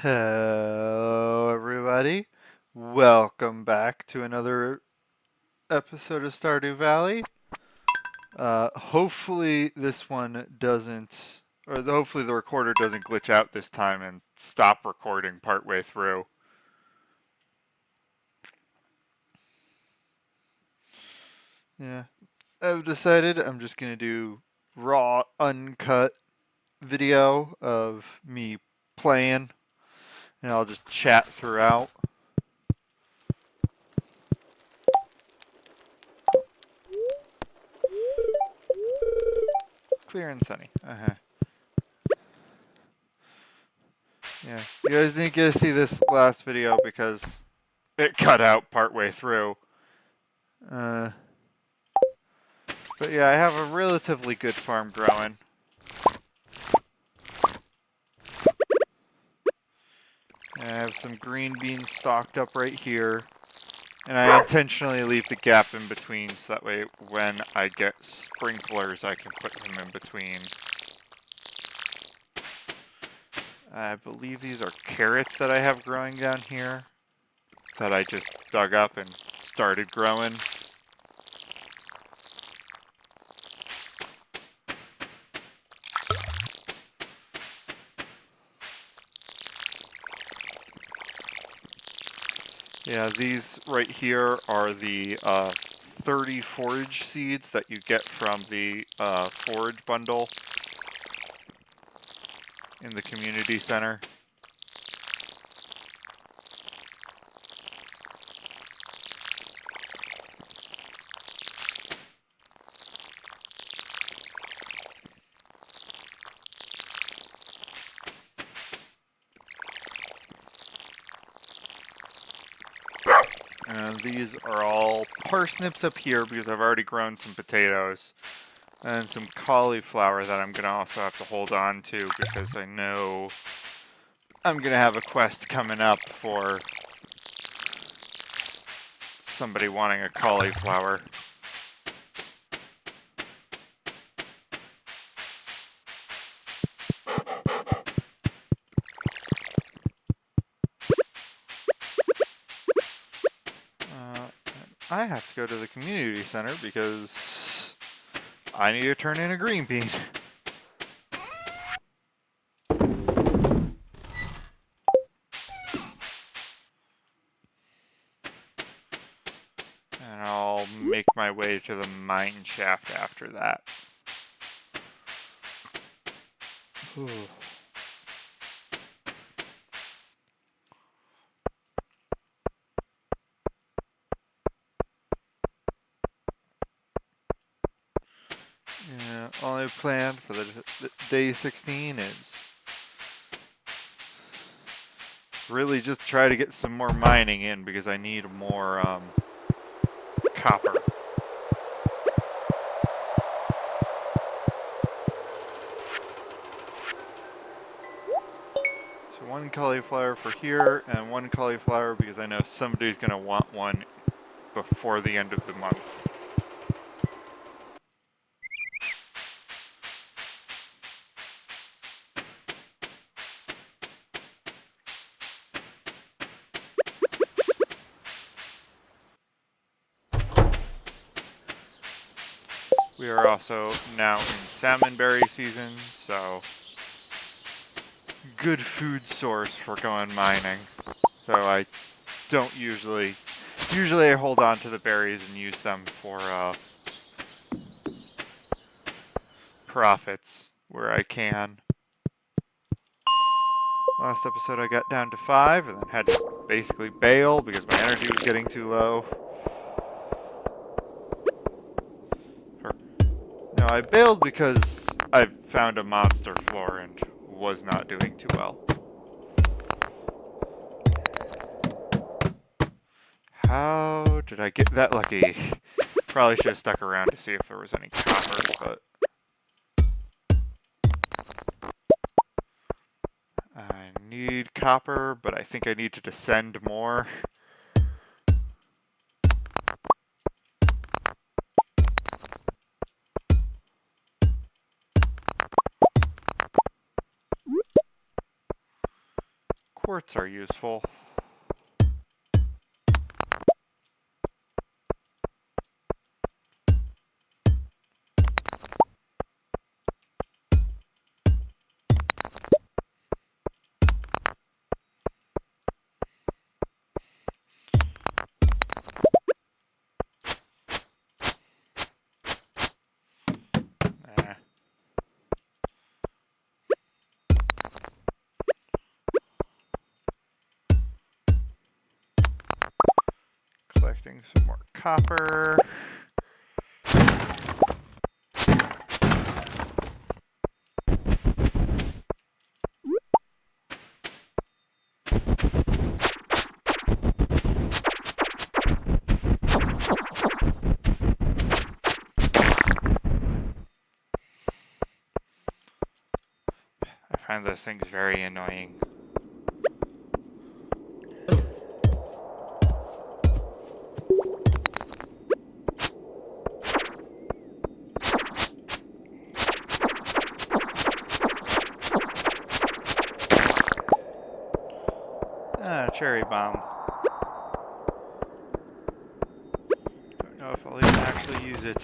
Hello, everybody. Welcome back to another episode of Stardew Valley. Hopefully, this one doesn't, hopefully, the recorder doesn't glitch out this time and stop recording partway through. Yeah, I've decided I'm just gonna do raw, uncut video of me playing, and I'll just chat throughout. Clear and sunny. Yeah, you guys didn't get to see this last video because it cut out partway through. Uh, but yeah, I have a relatively good farm growing. I have some green beans stocked up right here. And I intentionally leave the gap in between so that way when I get sprinklers I can put them in between. I believe these are carrots that I have growing down here that I just dug up and started growing. Yeah, these right here are the 30 forage seeds that you get from the forage bundle in the community center. And these are all parsnips up here because I've already grown some potatoes. And some cauliflower that I'm going to also have to hold on to because I know I'm going to have a quest coming up for somebody wanting a cauliflower. I have to go to the community center because I need to turn in a green bean. And I'll make my way to the mine shaft after that. Ooh. Yeah, only plan for the day 16 is really just try to get some more mining in because I need more copper. So one cauliflower for here and one cauliflower because I know somebody's going to want one before the end of the month. We are also now in salmonberry season, so good food source for going mining. So I don't usually I hold on to the berries and use them for profits where I can. Last episode I got down to 5 and then had to basically bail because my energy was getting too low. No, I bailed because I found a monster floor and was not doing too well. How did I get that lucky? Probably should have stuck around to see if there was any copper, but I need copper, but I think I need to descend more. Quartz are useful. Eh. Collecting some more copper. I find those things very annoying. Ah, cherry bomb. Don't know if I'll even actually use it.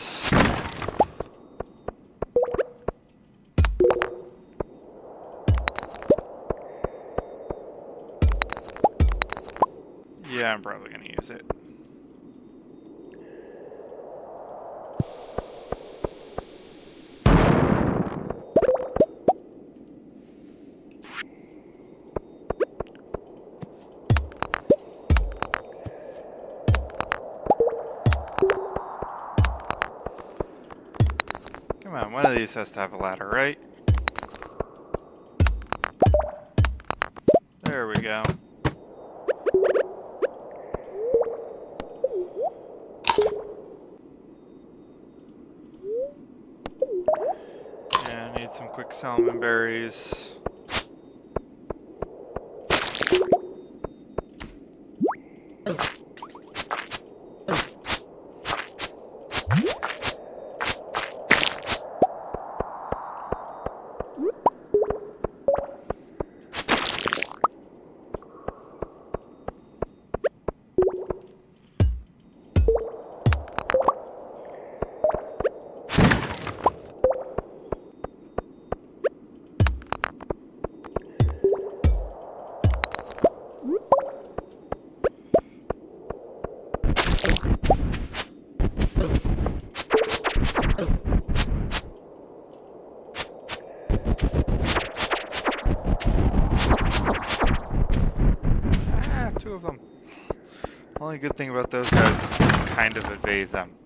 Yeah, I'm probably gonna use it. Come on, one of these has to have a ladder, right? There we go. Yeah, I need some quick salmon berries. Ah, two of them. Only good thing about those guys is you can kind of evade them.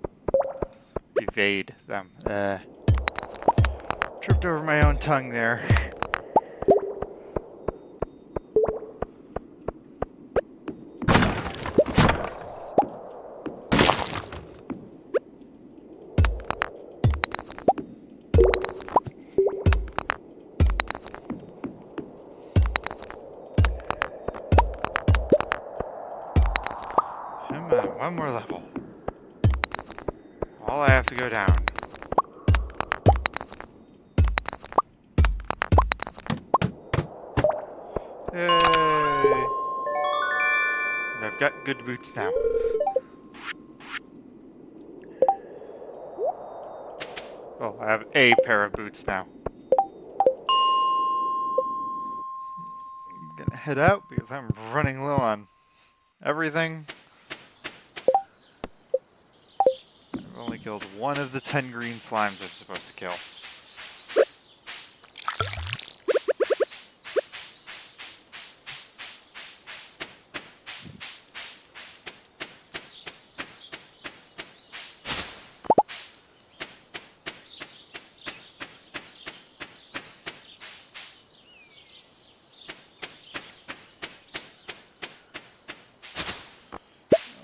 Tripped over my own tongue there. Come on, one more level. All I have to go down. Yay! And I've got good boots now. Oh, I have a pair of boots now. I'm gonna head out because I'm running low on everything. I've only killed one of the 10 green slimes I'm supposed to kill.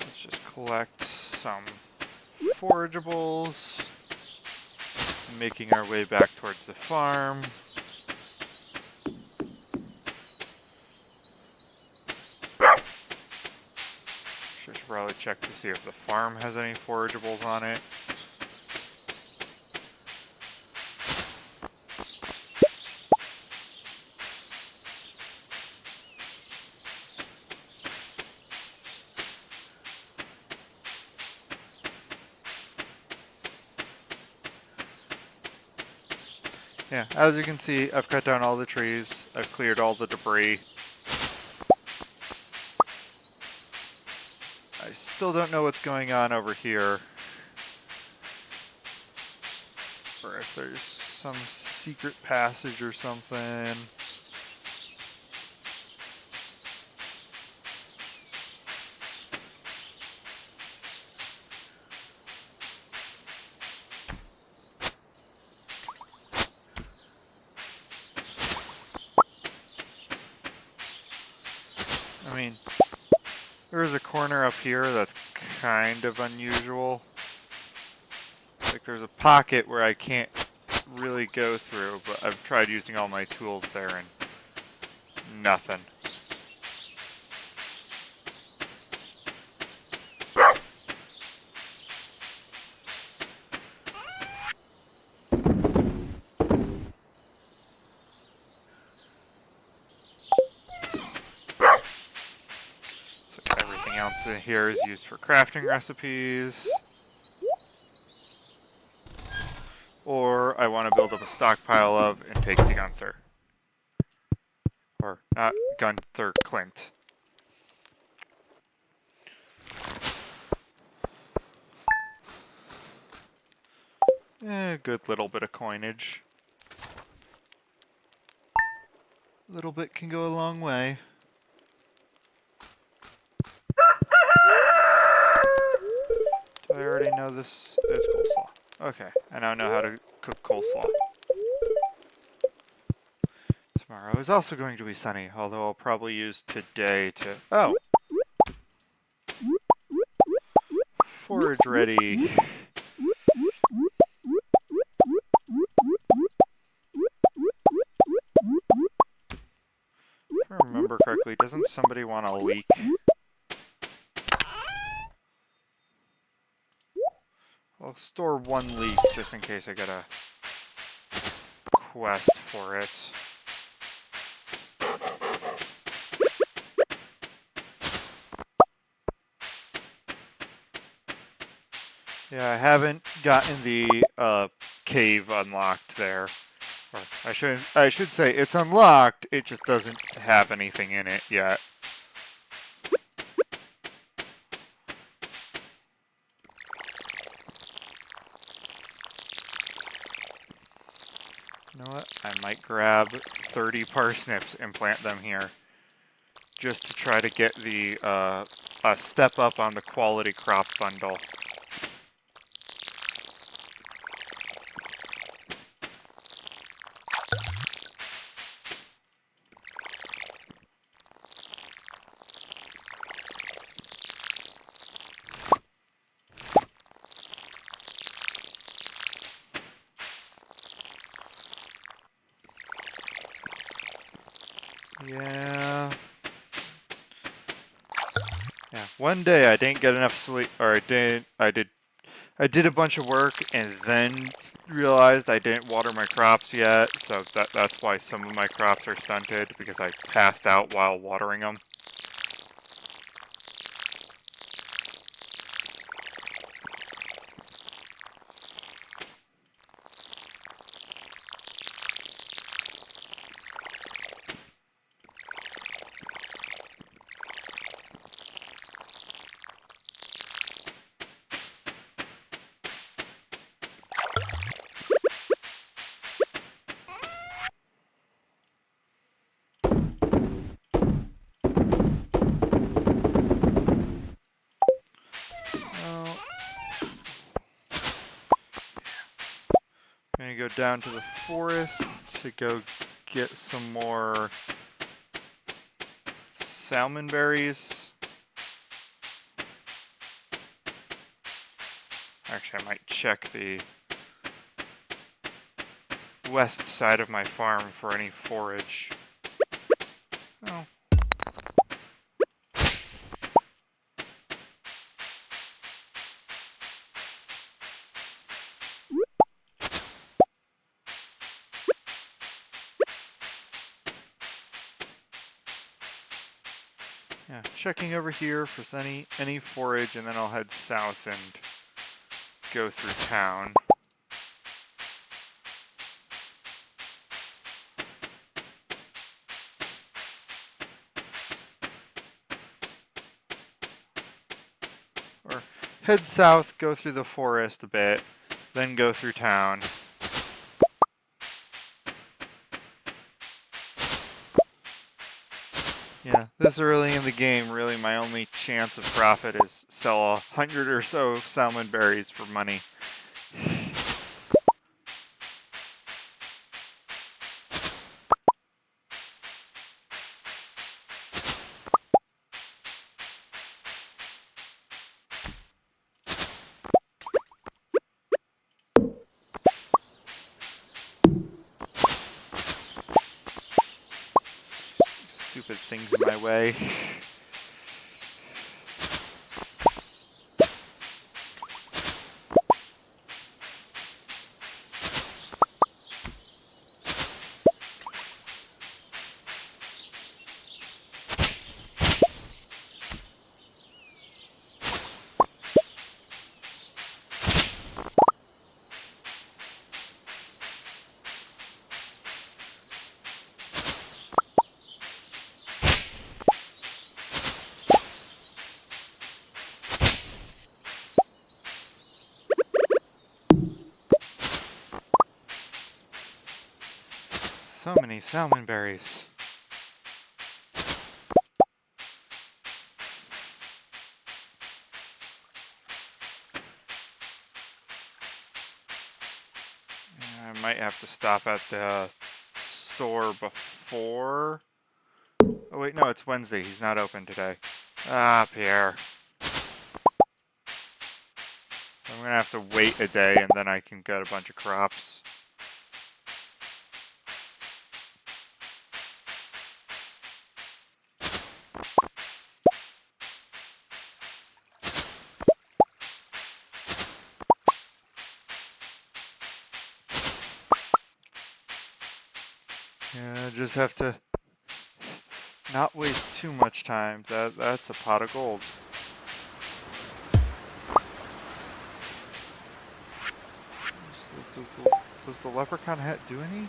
Let's just collect some forageables. Making our way back towards the farm. Should probably check to see if the farm has any forageables on it. Yeah, as you can see, I've cut down all the trees. I've cleared all the debris. I still don't know what's going on over here. Or if there's some secret passage or something. I mean, there's a corner up here that's kind of unusual. Like there's a pocket where I can't really go through, but I've tried using all my tools there and nothing. So everything else in here is used for crafting recipes. Or I want to build up a stockpile of and take to Gunther. Or not Gunther, Clint. Good little bit of coinage. A little bit can go a long way. Do I already know this? It's coleslaw. Okay, I now know how to cook coleslaw. Tomorrow is also going to be sunny, although I'll probably use today to... Oh! Forage ready. If I remember correctly, doesn't somebody want a leek? I'll store one leek just in case I get a quest for it. Yeah, I haven't gotten the cave unlocked there. Or I should say it's unlocked, it just doesn't have anything in it yet. You know what? I might grab 30 parsnips and plant them here. Just to try to get the a step up on the quality crop bundle. Yeah. Yeah. One day I didn't get enough sleep, or I did a bunch of work and then realized I didn't water my crops yet, so that's why some of my crops are stunted, because I passed out while watering them. I'm gonna go down to the forest to go get some more salmon berries. Actually, I might check the west side of my farm for any forage. Oh. Yeah, checking over here for any forage, and then I'll head south and go through town. head south, go through the forest a bit, then go through town. Yeah, this early in the game, really my only chance of profit is sell 100 or so salmon berries for money. Stupid things in my way. So many salmon berries. I might have to stop at the store before. Oh wait, no, it's Wednesday. He's not open today. Ah, Pierre. I'm gonna have to wait a day and then I can get a bunch of crops. Yeah, just have to not waste too much time. That's a pot of gold. Does the leprechaun hat do any?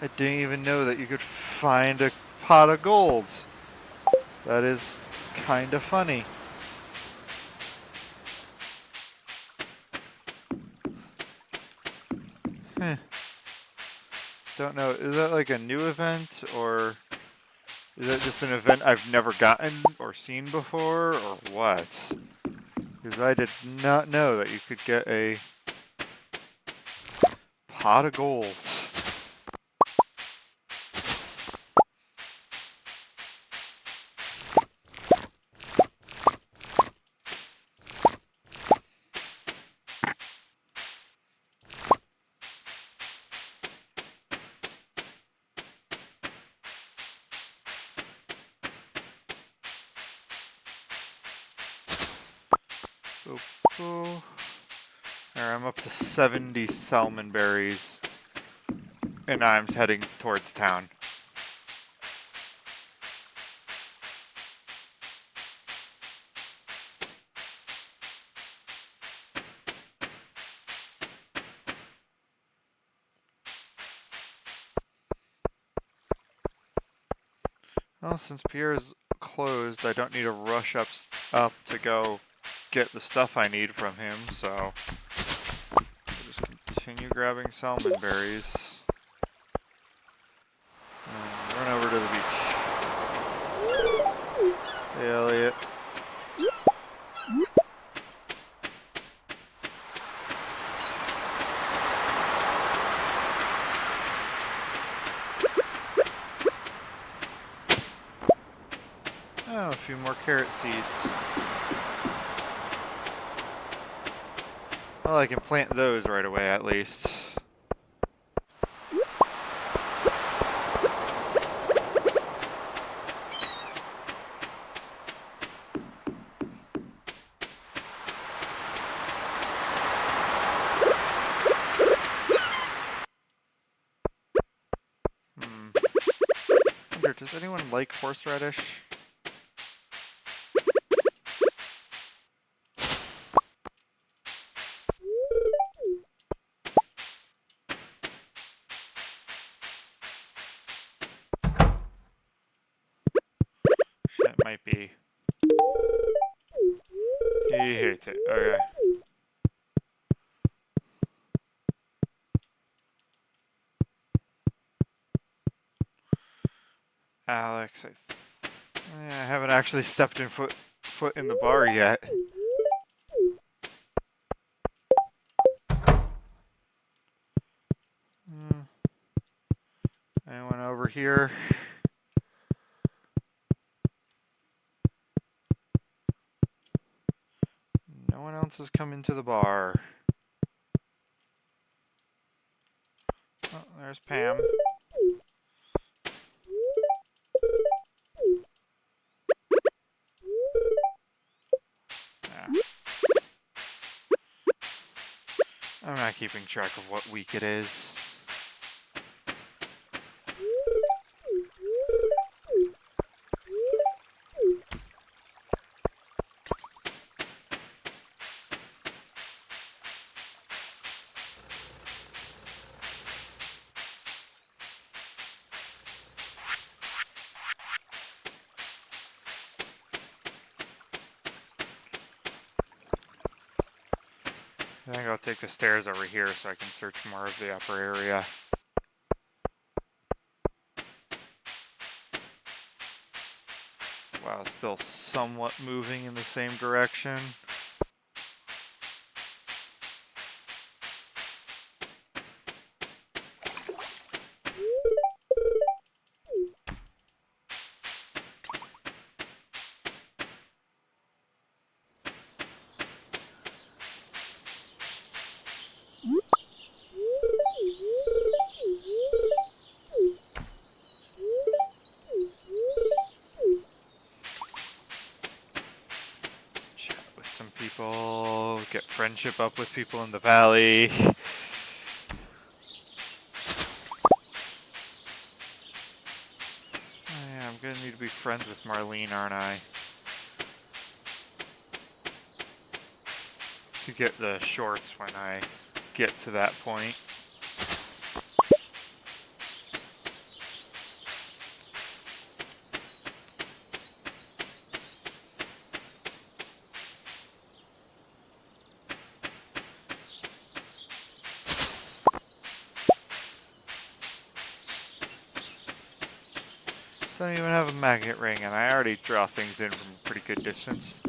I didn't even know that you could find a pot of gold. That is kind of funny. Heh. Don't know. Is that like a new event or is that just an event I've never gotten or seen before or what? Because I did not know that you could get a pot of gold. Oh, oh. Alright, I'm up to 70 salmon berries. And I'm heading towards town. Well, since Pierre's closed, I don't need to rush up to go get the stuff I need from him, so I'll just continue grabbing salmon berries and run over to the beach. Hey, Elliot. Oh, a few more carrot seeds. Well, I can plant those right away at least. Wonder, does anyone like horseradish? It might be He hates it. Okay. Alex, I haven't actually stepped in foot in the bar yet. Anyone over here? No one else has come into the bar. Oh, there's Pam. Yeah. I'm not keeping track of what week it is. I think I'll take the stairs over here so I can search more of the upper area. While still somewhat moving in the same direction. People, get friendship up with people in the valley. Yeah, I'm gonna need to be friends with Marlene, aren't I? To get the shorts when I get to that point. Don't even have a magnet ring, and I already draw things in from a pretty good distance.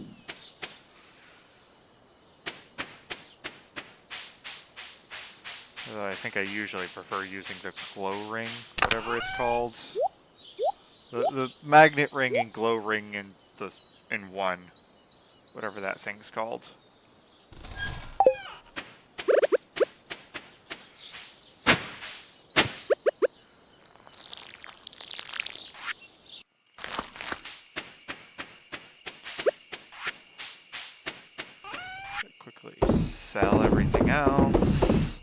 Although I think I usually prefer using the glow ring, whatever it's called. The magnet ring and glow ring in one, whatever that thing's called. Quickly sell everything else.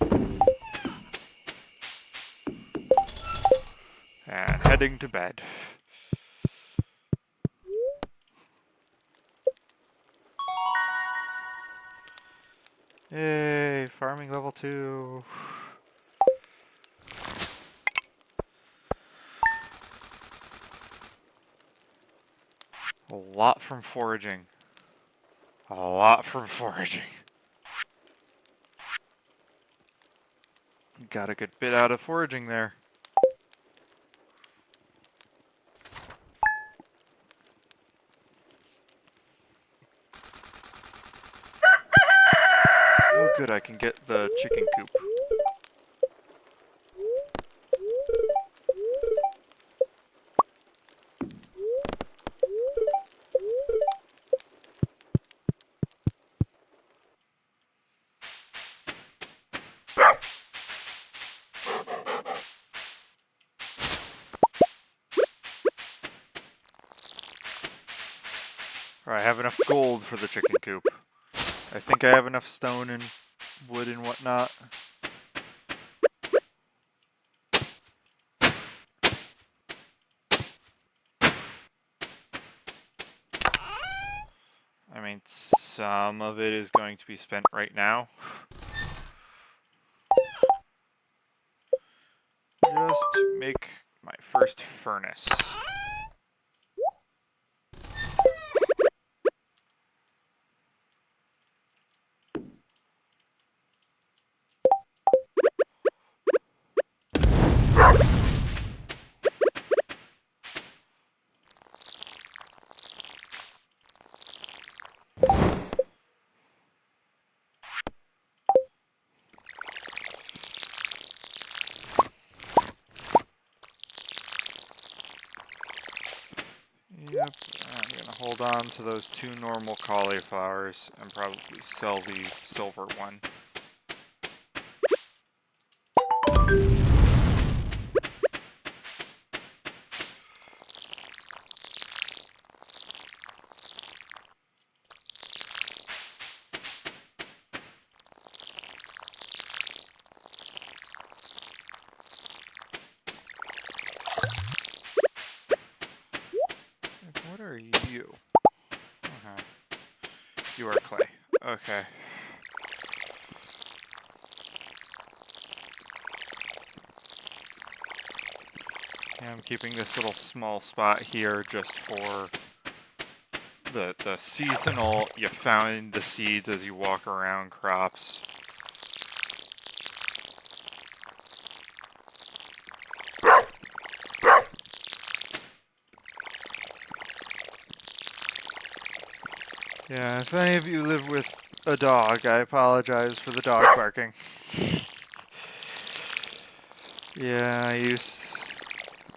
And heading to bed. Yay, farming level 2. A lot from foraging. A lot from foraging. Got a good bit out of foraging there. Oh good, I can get the chicken coop. Alright, I have enough gold for the chicken coop. I think I have enough stone and wood and whatnot. I mean, some of it is going to be spent right now. Just to make my first furnace. Yep, I'm gonna hold on to those 2 normal cauliflowers and probably sell the silver one. What are you? Uh-huh. You are clay. Okay. Yeah, I'm keeping this little small spot here just for the seasonal, you find the seeds as you walk around crops. Yeah, if any of you live with a dog, I apologize for the dog barking. Yeah, I used...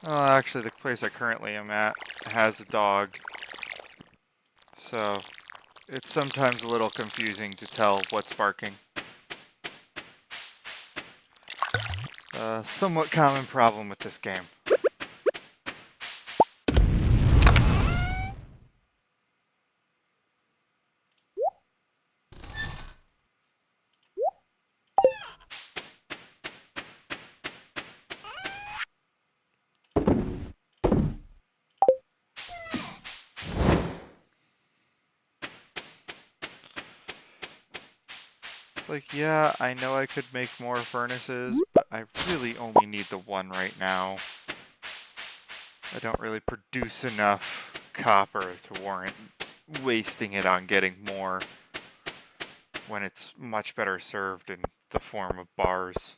Well, actually, the place I currently am at has a dog. So, it's sometimes a little confusing to tell what's barking. Somewhat common problem with this game. It's like, yeah, I know I could make more furnaces, but I really only need the one right now. I don't really produce enough copper to warrant wasting it on getting more when it's much better served in the form of bars.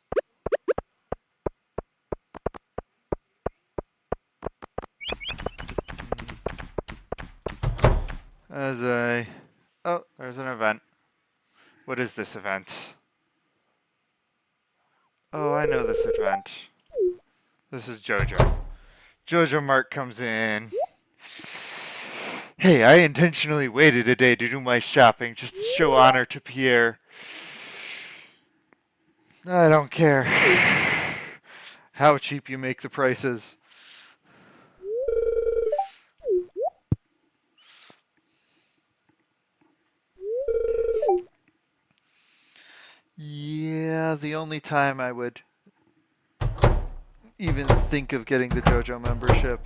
Oh, there's an event. What is this event? Oh, I know this event. This is Jojo. Jojo Mart comes in. Hey, I intentionally waited a day to do my shopping just to show honor to Pierre. I don't care how cheap you make the prices. Yeah, the only time I would even think of getting the JoJo membership,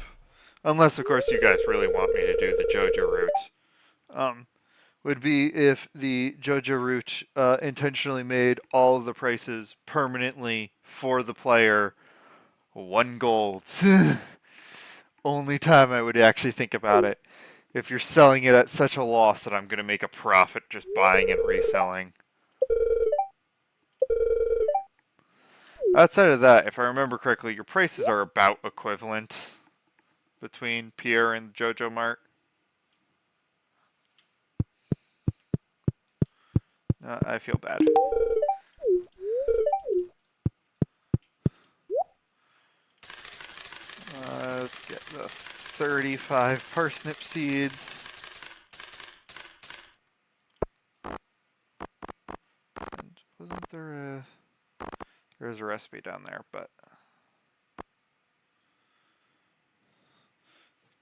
unless of course you guys really want me to do the JoJo route, would be if the JoJo route intentionally made all of the prices permanently for the player 1 gold. Only time I would actually think about it. If you're selling it at such a loss that I'm going to make a profit just buying and reselling. Outside of that, if I remember correctly, your prices are about equivalent between Pierre and JoJo Mart. I feel bad. Let's get the 35 parsnip seeds. And wasn't there a... There's a recipe down there, but...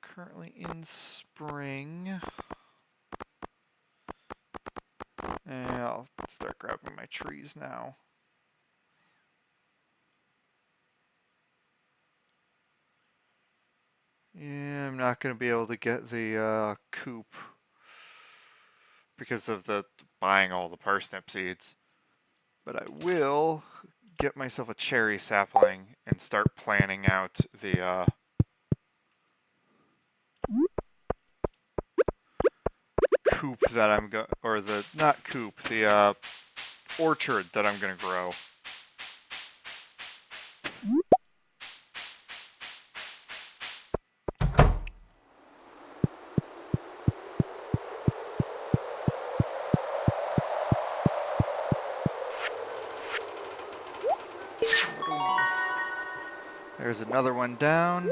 Currently in spring. And I'll start grabbing my trees now. Yeah, I'm not going to be able to get the coop because of the buying all the parsnip seeds. But I will get myself a cherry sapling and start planning out the coop that I'm going, or the, not coop, the orchard that I'm going to grow. There's another one down.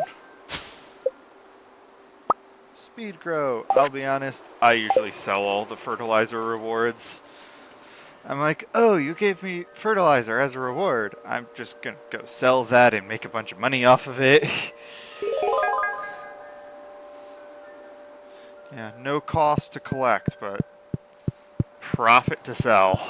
Speed grow. I'll be honest, I usually sell all the fertilizer rewards. I'm like, oh, you gave me fertilizer as a reward. I'm just gonna go sell that and make a bunch of money off of it. Yeah, no cost to collect, but profit to sell.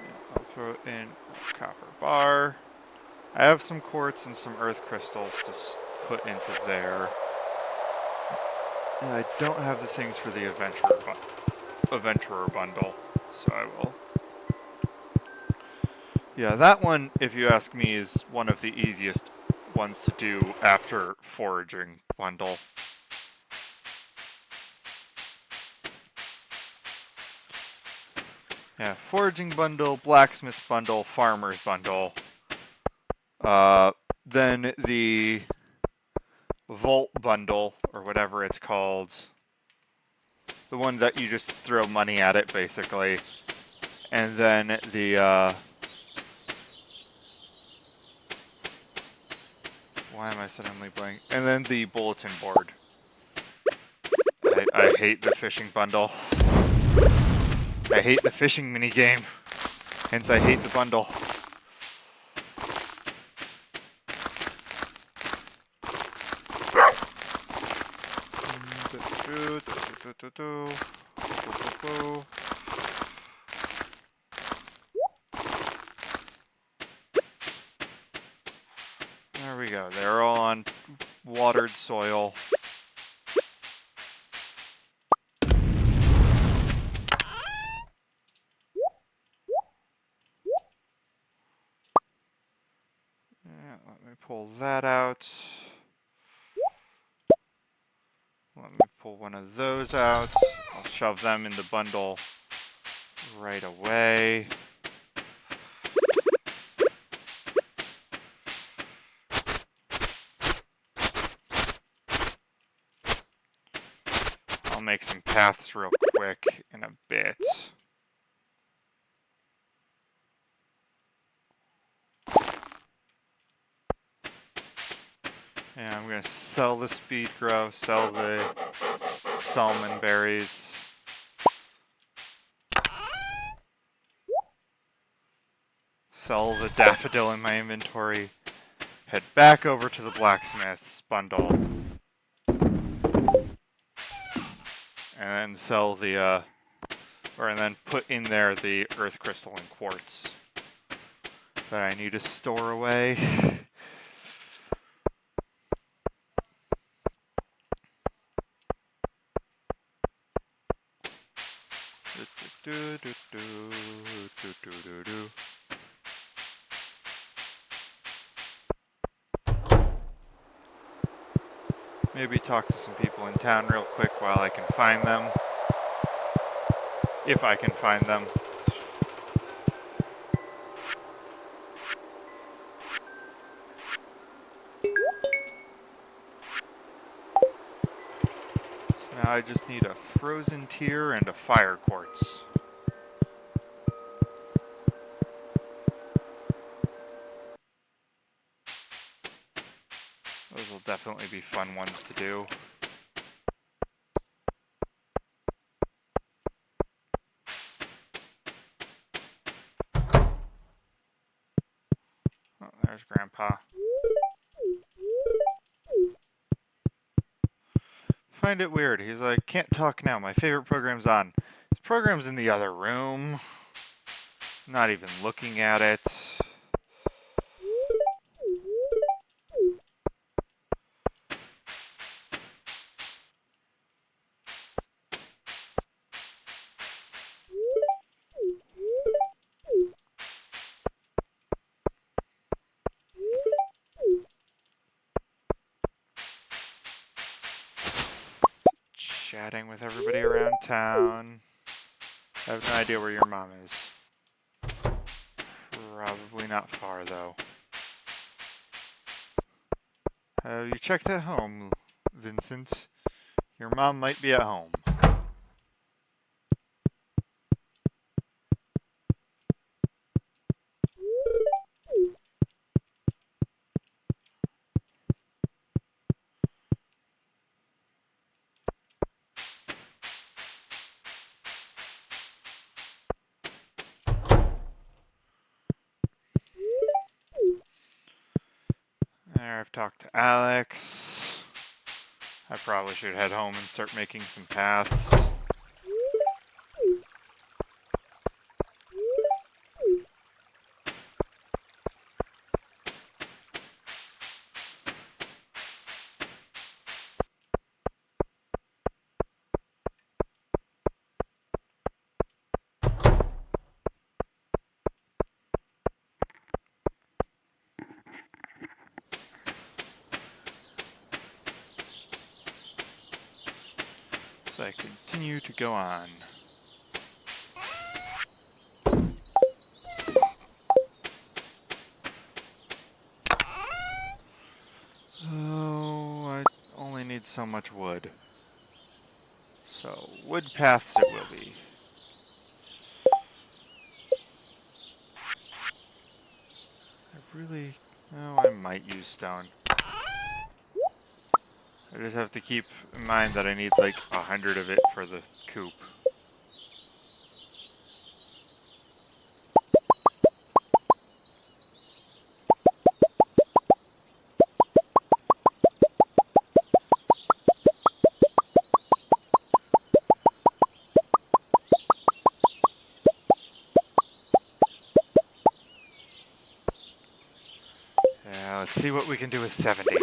Yeah, I'll throw in a copper bar. I have some quartz and some earth crystals to put into there. And I don't have the things for the adventurer bundle, so I will. Yeah, that one, if you ask me, is one of the easiest ones to do after foraging bundle. Yeah, foraging bundle, blacksmith bundle, farmer's bundle. Then the vault bundle, or whatever it's called. The one that you just throw money at it, basically. And then the, why am I suddenly blank? And then the bulletin board. I hate the fishing bundle. I hate the fishing minigame. Hence, I hate the bundle. There we go. They're all on watered soil. Yeah, let me pull that out. Let me pull one of those out. I'll shove them in the bundle right away. I'll make some paths real quick in a bit. Yeah, I'm going to sell the speed grow, sell the salmon berries. Sell the daffodil in my inventory. Head back over to the blacksmith's bundle. And then sell the, and then put in there the earth crystal and quartz that I need to store away. Maybe talk to some people in town real quick while I can find them. If I can find them. So now I just need a frozen tear and a fire quartz. Those will definitely be fun ones to do. Oh, there's Grandpa. Find it weird. He's like, can't talk now. My favorite program's on. His program's in the other room. Not even looking at it. Chatting with everybody around town. I have no idea where your mom is. Probably not far, though. Have you checked at home, Vincent? Your mom might be at home. There, I've talked to Alex. I probably should head home and start making some paths. So I continue to go on. Oh, I only need so much wood. So, wood paths it will be. I might use stone. I just have to keep in mind that I need like 100 of it for the coop. Yeah, let's see what we can do with 70.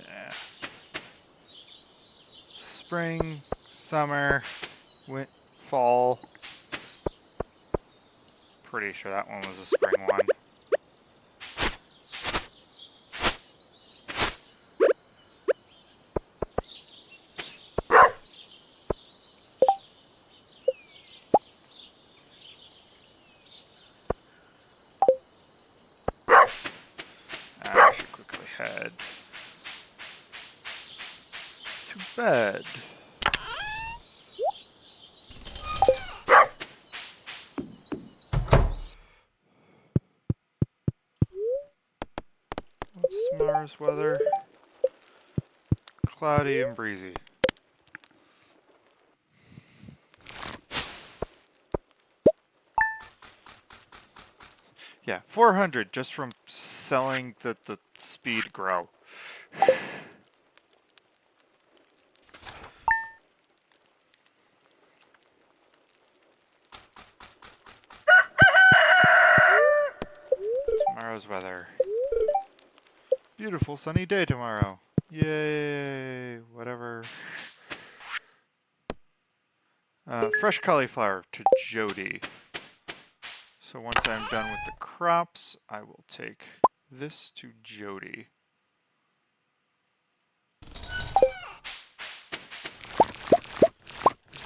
Yeah. Spring, summer, fall. Pretty sure that one was a spring one. I should quickly head to bed. What's tomorrow's weather? Cloudy and breezy. Yeah, 400 just from selling the speed grow. Tomorrow's weather. Beautiful sunny day tomorrow. Yay, whatever. Fresh cauliflower to Jody. So once I'm done with the crops, I will take this to Jody.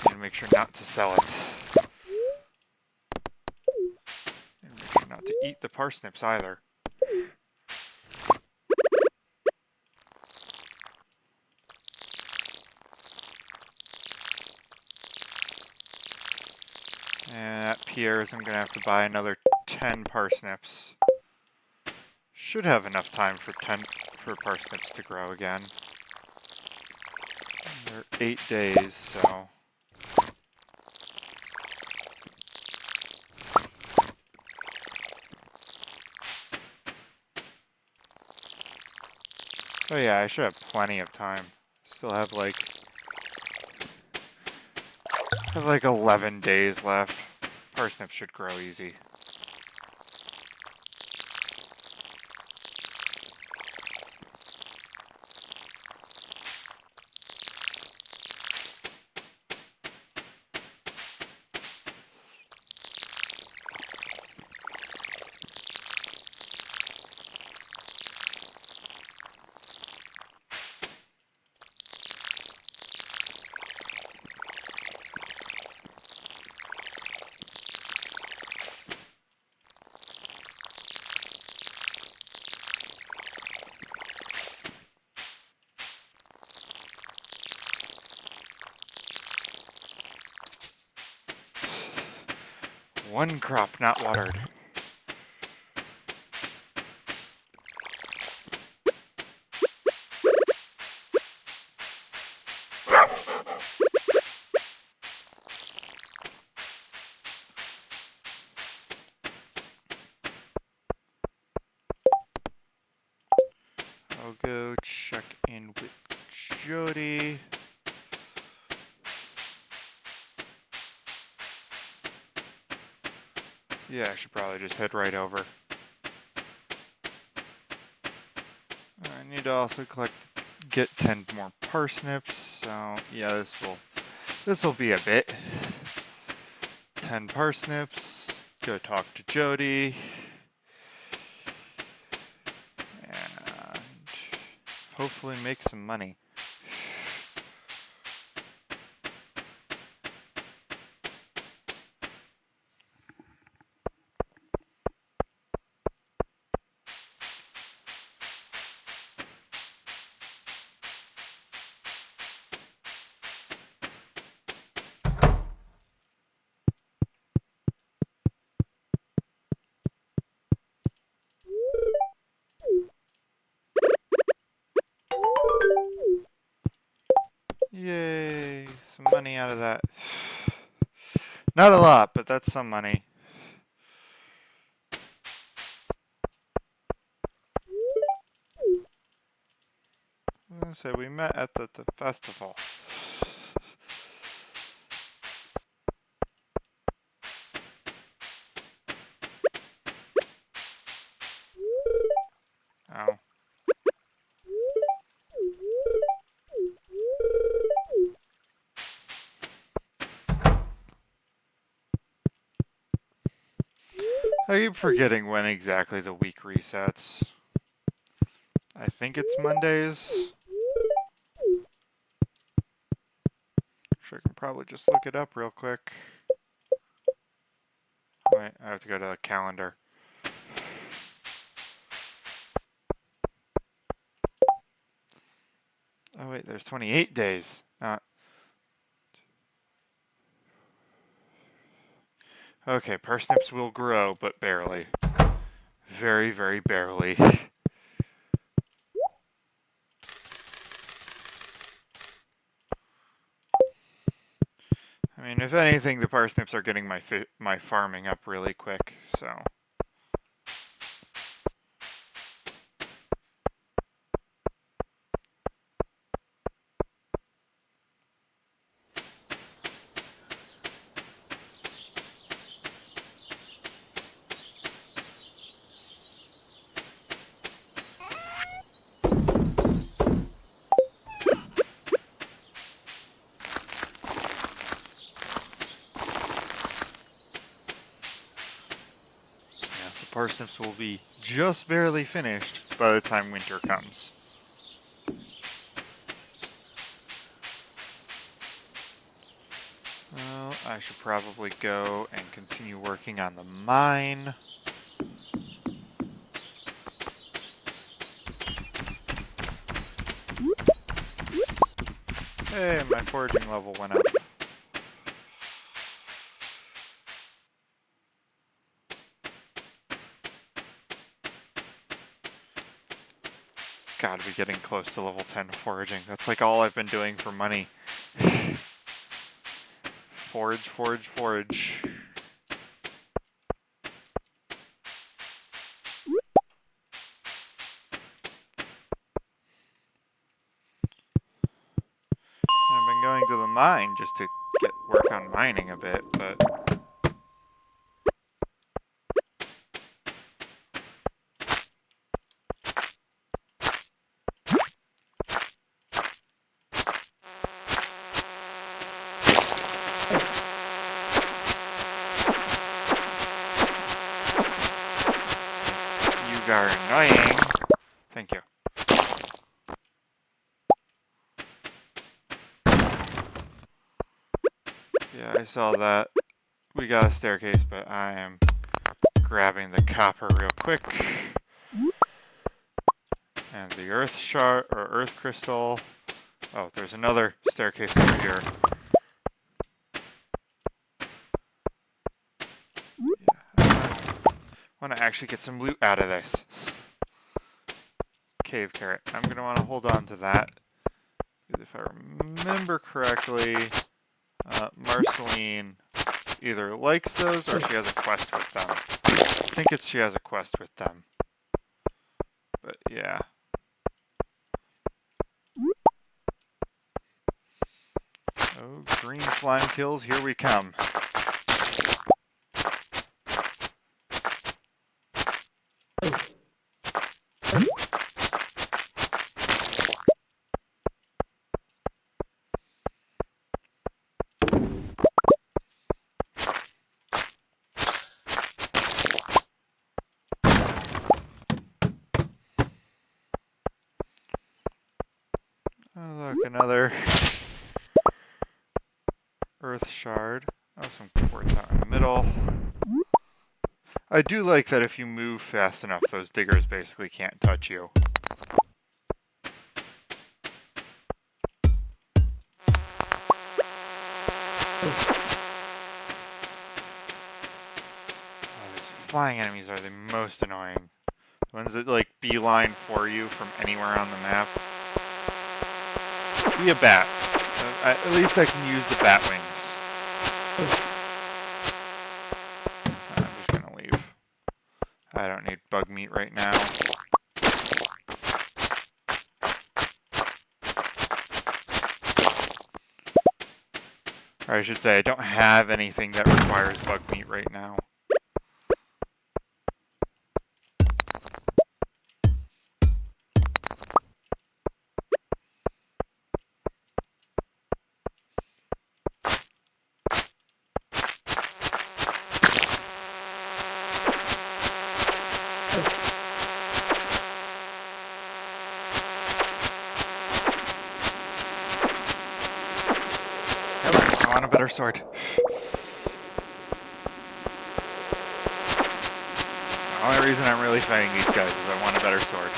Need to make sure not to sell it. And make sure not to eat the parsnips either. And at Pierre's, I'm going to have to buy another 10 parsnips. Should have enough time for parsnips to grow again. They're 8 days, so... Oh yeah, I should have plenty of time. Still have like I have like 11 days left. Parsnips should grow easy. One crop not watered. I'll go check in with Jody. Yeah, I should probably just head right over. I need to also get 10 more parsnips, so yeah, this will be a bit. 10 parsnips, go talk to Jody, and hopefully make some money. Yay, some money out of that. Not a lot, but that's some money. I was gonna say, we met at the festival. Oh. I keep forgetting when exactly the week resets. I think it's Mondays. Sure, I can probably just look it up real quick. Wait, I have to go to the calendar. Oh wait, there's 28 days. Okay, parsnips will grow, but barely. Very, very barely. I mean, if anything, the parsnips are getting my farming up really quick, so. Yeah, the parsnips will be just barely finished by the time winter comes. Well, I should probably go and continue working on the mine. Hey, my foraging level went up. Gotta be getting close to level 10 foraging. That's like all I've been doing for money. Forage, forage, forage. I've been going to the mine just to get work work on mining a bit, but... You are annoying. Thank you. Yeah, I saw that. We got a staircase, but I am grabbing the copper real quick. And the earth shard, or earth crystal. Oh, there's another staircase over here. Yeah, I want to actually get some loot out of this. Cave carrot. I'm going to want to hold on to that. Because if I remember correctly, Marceline either likes those or she has a quest with them. I think she has a quest with them. But yeah. Oh, green slime kills, here we come. Oh, look, another earth shard. Oh, some quartz out in the middle. I do like that if you move fast enough, those diggers basically can't touch you. Oh, these flying enemies are the most annoying. The ones that, like, beeline for you from anywhere on the map. Be a bat. At least I can use the bat wings. I'm just gonna leave. I don't need bug meat right now. Or I should say, I don't have anything that requires bug meat right now. I want a better sword. The only reason I'm really fighting these guys is I want a better sword.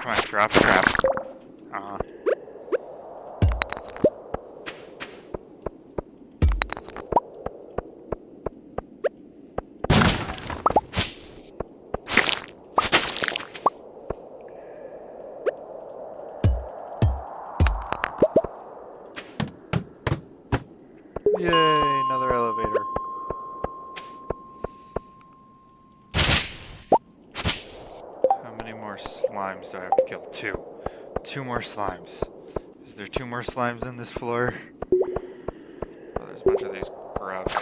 Come on, drop trap. Yay, another elevator. How many more slimes do I have to kill? Two. Two more slimes. Is there two more slimes in this floor? Oh, there's a bunch of these grubs.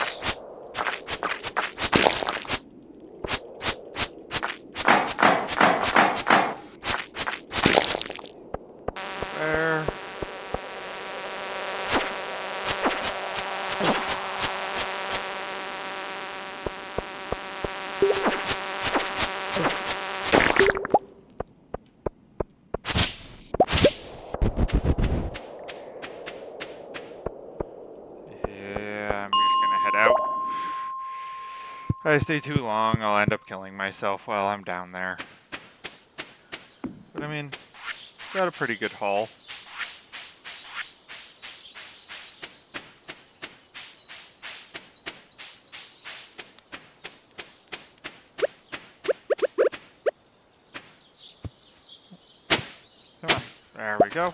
Where? If I stay too long, I'll end up killing myself while I'm down there. But I mean, got a pretty good haul. There we go.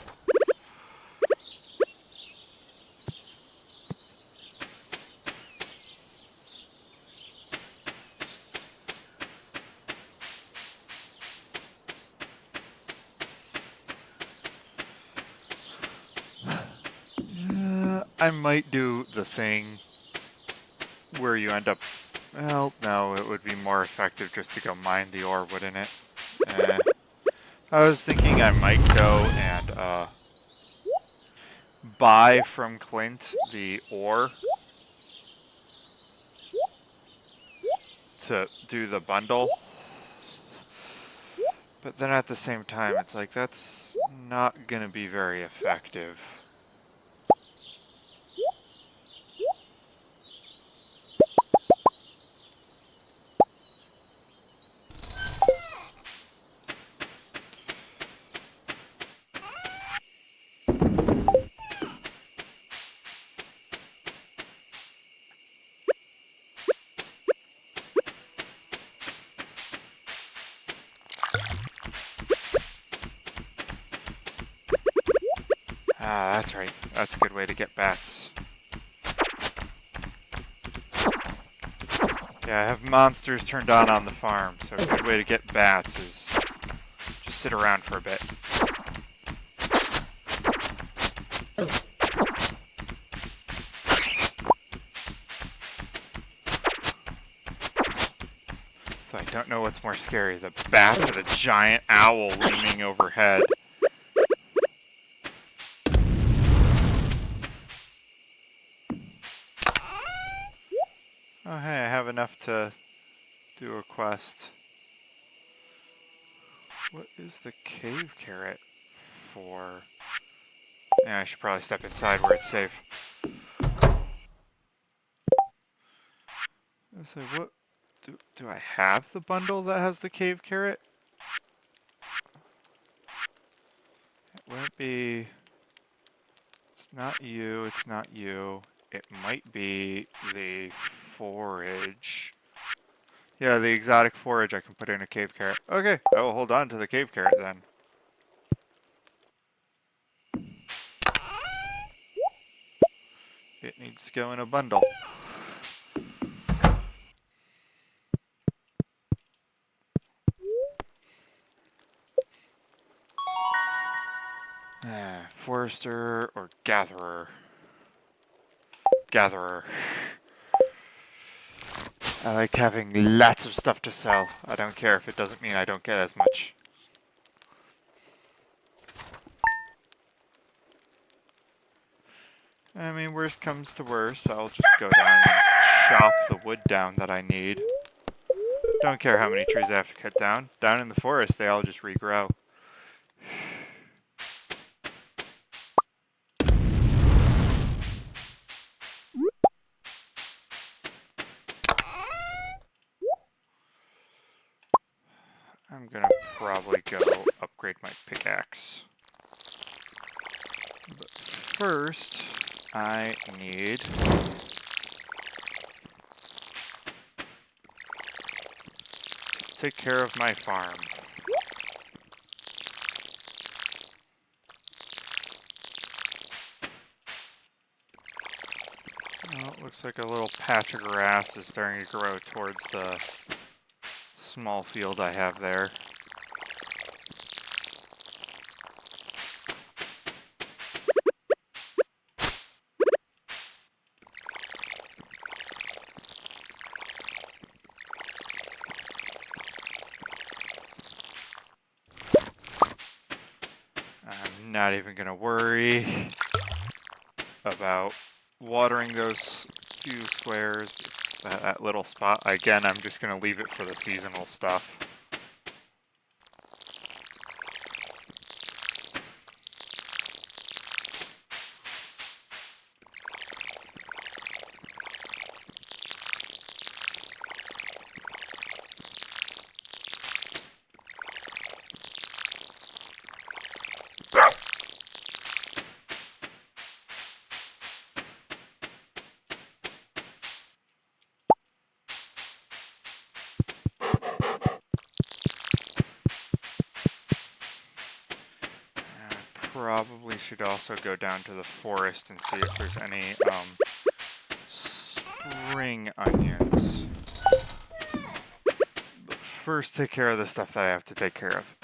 I might do the thing where you end up... Well, no, it would be more effective just to go mine the ore, wouldn't it? I was thinking I might go and buy from Clint the ore to do the bundle. But then at the same time, it's like, that's not going to be very effective. Ah, that's right. That's a good way to get bats. Yeah, I have monsters turned on the farm, so a good way to get bats is just sit around for a bit. So I don't know what's more scary, the bats or the giant owl looming overhead. Oh hey, I have enough to do a quest. What is the cave carrot for? Yeah, I should probably step inside where it's safe. So what do I have the bundle that has the cave carrot? It wouldn't be... It's not you, it's not you. It might be the forage. Yeah, the exotic forage I can put in a cave carrot. Okay, I will hold on to the cave carrot then. It needs to go in a bundle. Forester or gatherer? Gatherer. I like having lots of stuff to sell. I don't care if it doesn't mean I don't get as much. I mean, worst comes to worst, I'll just go down and chop the wood down that I need. Don't care how many trees I have to cut down. Down in the forest, they all just regrow. I'm gonna probably go upgrade my pickaxe. But first, I need to take care of my farm. Well, it looks like a little patch of grass is starting to grow towards the small field I have there. I'm not even gonna worry about watering those few squares. That little spot, again, I'm just gonna leave it for the seasonal stuff. probably should also go down to the forest and see if there's any spring onions. But first, take care of the stuff that I have to take care of.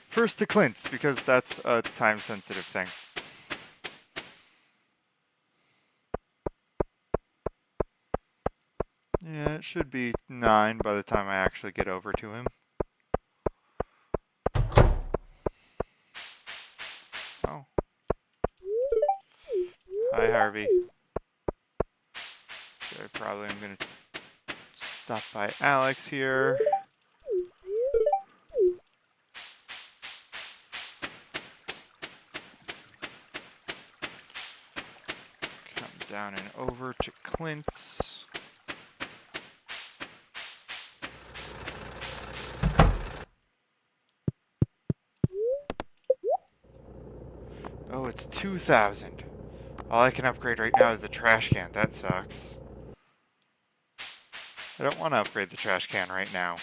First to Clint's, because that's a time-sensitive thing. Yeah, it should be 9 by the time I actually get over to him. Oh. Hi, Harvey. So I probably am going to stop by Alex here. Come down and over to Clint's. Oh, it's 2,000. All I can upgrade right now is the trash can. That sucks. I don't want to upgrade the trash can right now.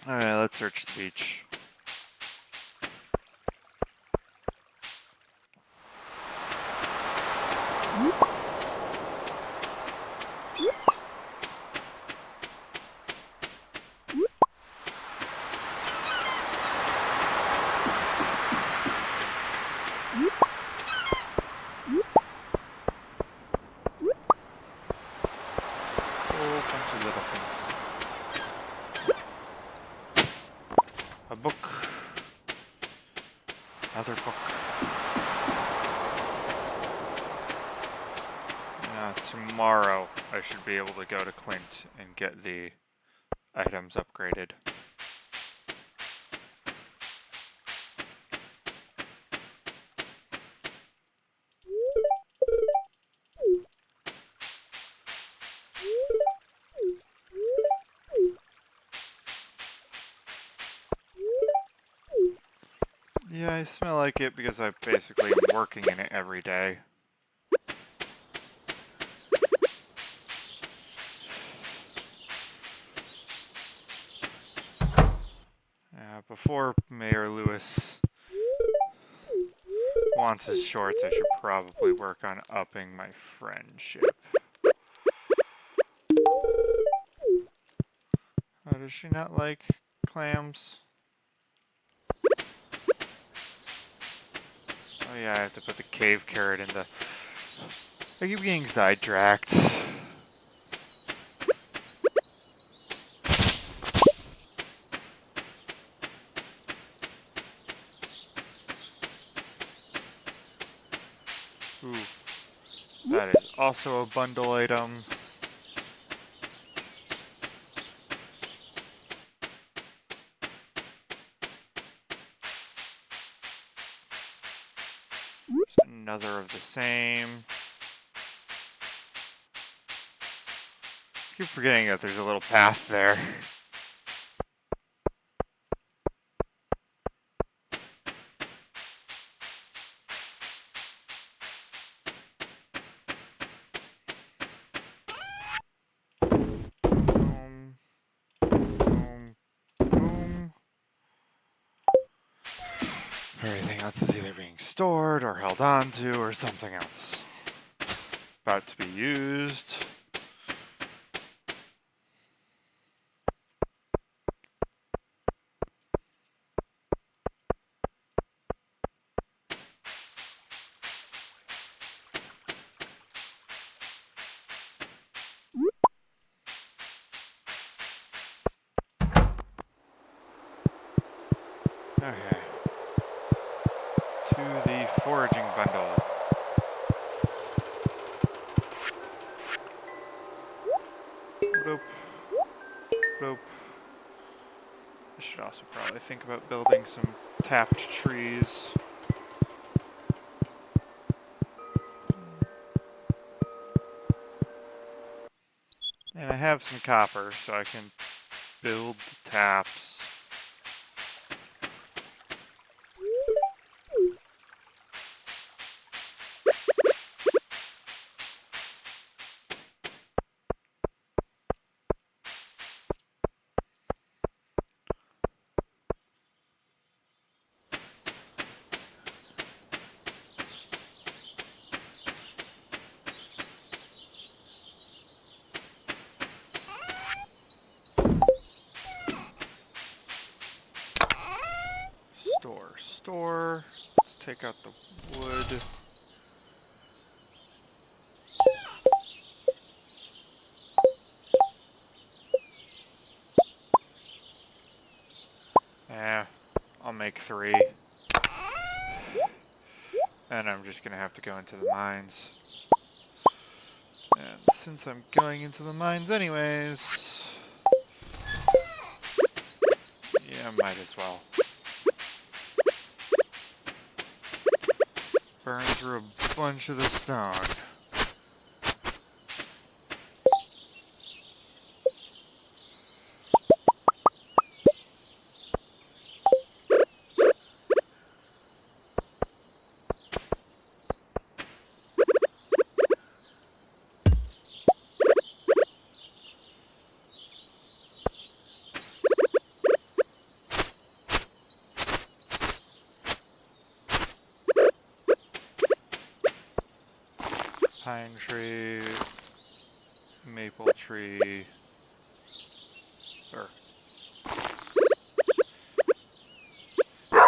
Alright, let's search the beach. Whole bunch of little things. A book. Another book. Tomorrow I should be able to go to Clint and get the items upgraded. Yeah, I smell like it because I basically am working in it every day. Before Mayor Lewis wants his shorts, I should probably work on upping my friendship. Oh, does she not like clams? Oh yeah, I have to put the cave carrot in the... I keep getting sidetracked. Ooh. That is also a bundle item. There's another of the same. I keep forgetting that there's a little path there. Boom. Boom. Boom. Everything else is either being stored or held on to or something else. About to be used. Okay. To the foraging bundle. Bloop. Bloop. I should also probably think about building some tapped trees. And I have some copper, so I can build the taps. Store. Let's take out the wood. Yeah, I'll make 3. And I'm just gonna have to go into the mines. And since I'm going into the mines anyways, yeah, might as well. Burn through a bunch of the stone. Pine tree, maple tree, or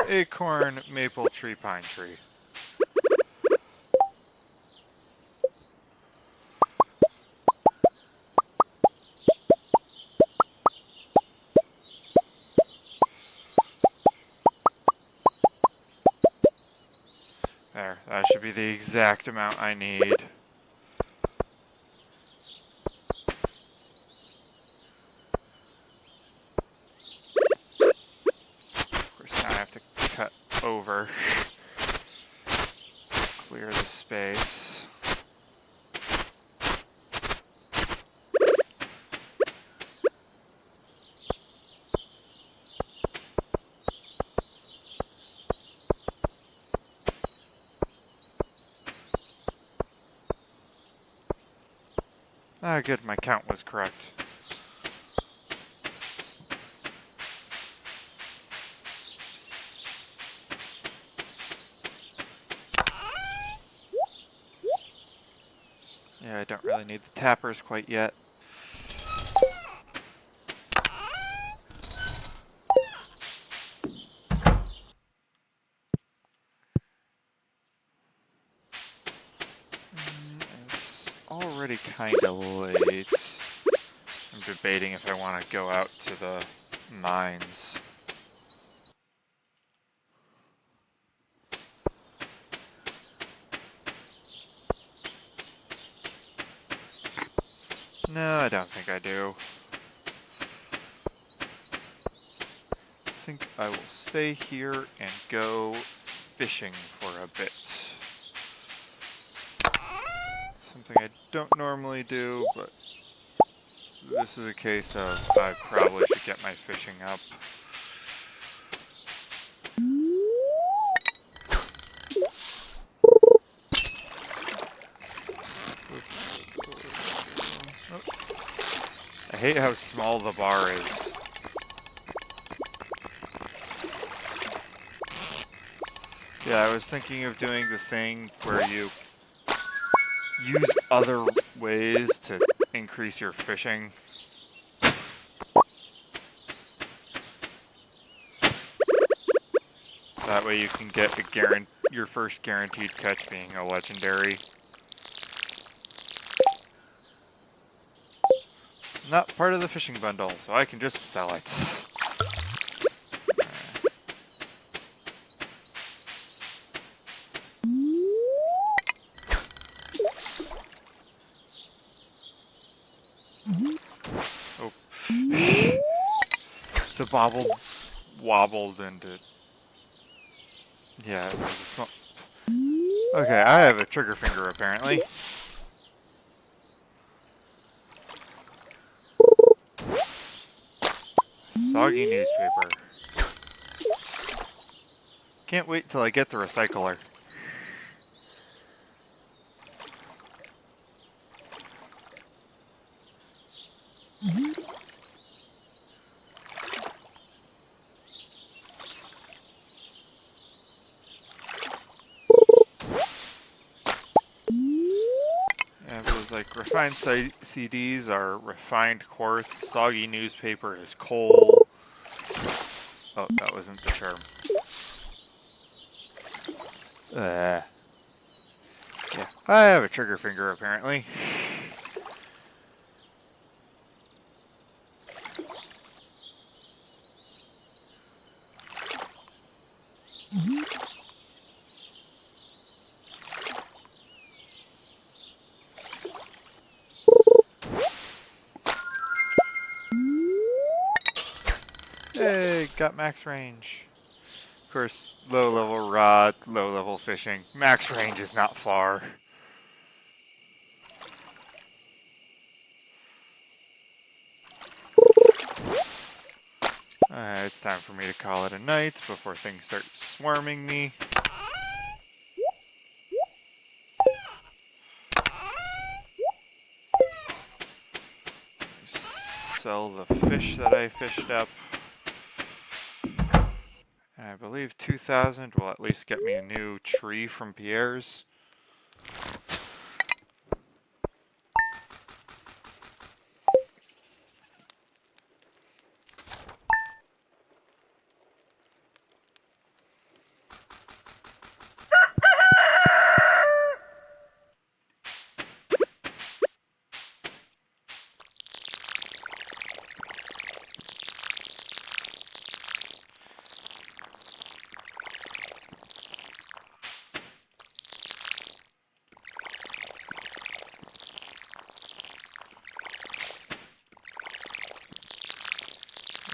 acorn, maple tree, pine tree. There, that should be the exact amount I need. Of course, now I have to cut over, clear the space. Ah, good, my count was correct. Yeah, I don't really need the tappers quite yet. It's already kind of late. I'm debating if I want to go out to the mines. No, I don't think I do. I think I will stay here and go fishing for a bit. Something I don't normally do, but this is a case of I probably should get my fishing up. I hate how small the bar is. Yeah, I was thinking of doing the thing where you use other ways to increase your fishing. That way you can get your first guaranteed catch being a legendary. Not part of the fishing bundle, so I can just sell it. Oh. The bobble wobbled into... Yeah, it was a small... Okay, I have a trigger finger apparently. Soggy newspaper. Can't wait till I get the recycler. Yeah, it was like refined CDs are refined quartz, soggy newspaper is coal. Oh, that wasn't the term. Yeah, I have a trigger finger apparently. Hey, got max range. Of course, low level rod, low level fishing. Max range is not far. It's time for me to call it a night before things start swarming me. Sell the fish that I fished up. And I believe 2,000 will at least get me a new tree from Pierre's.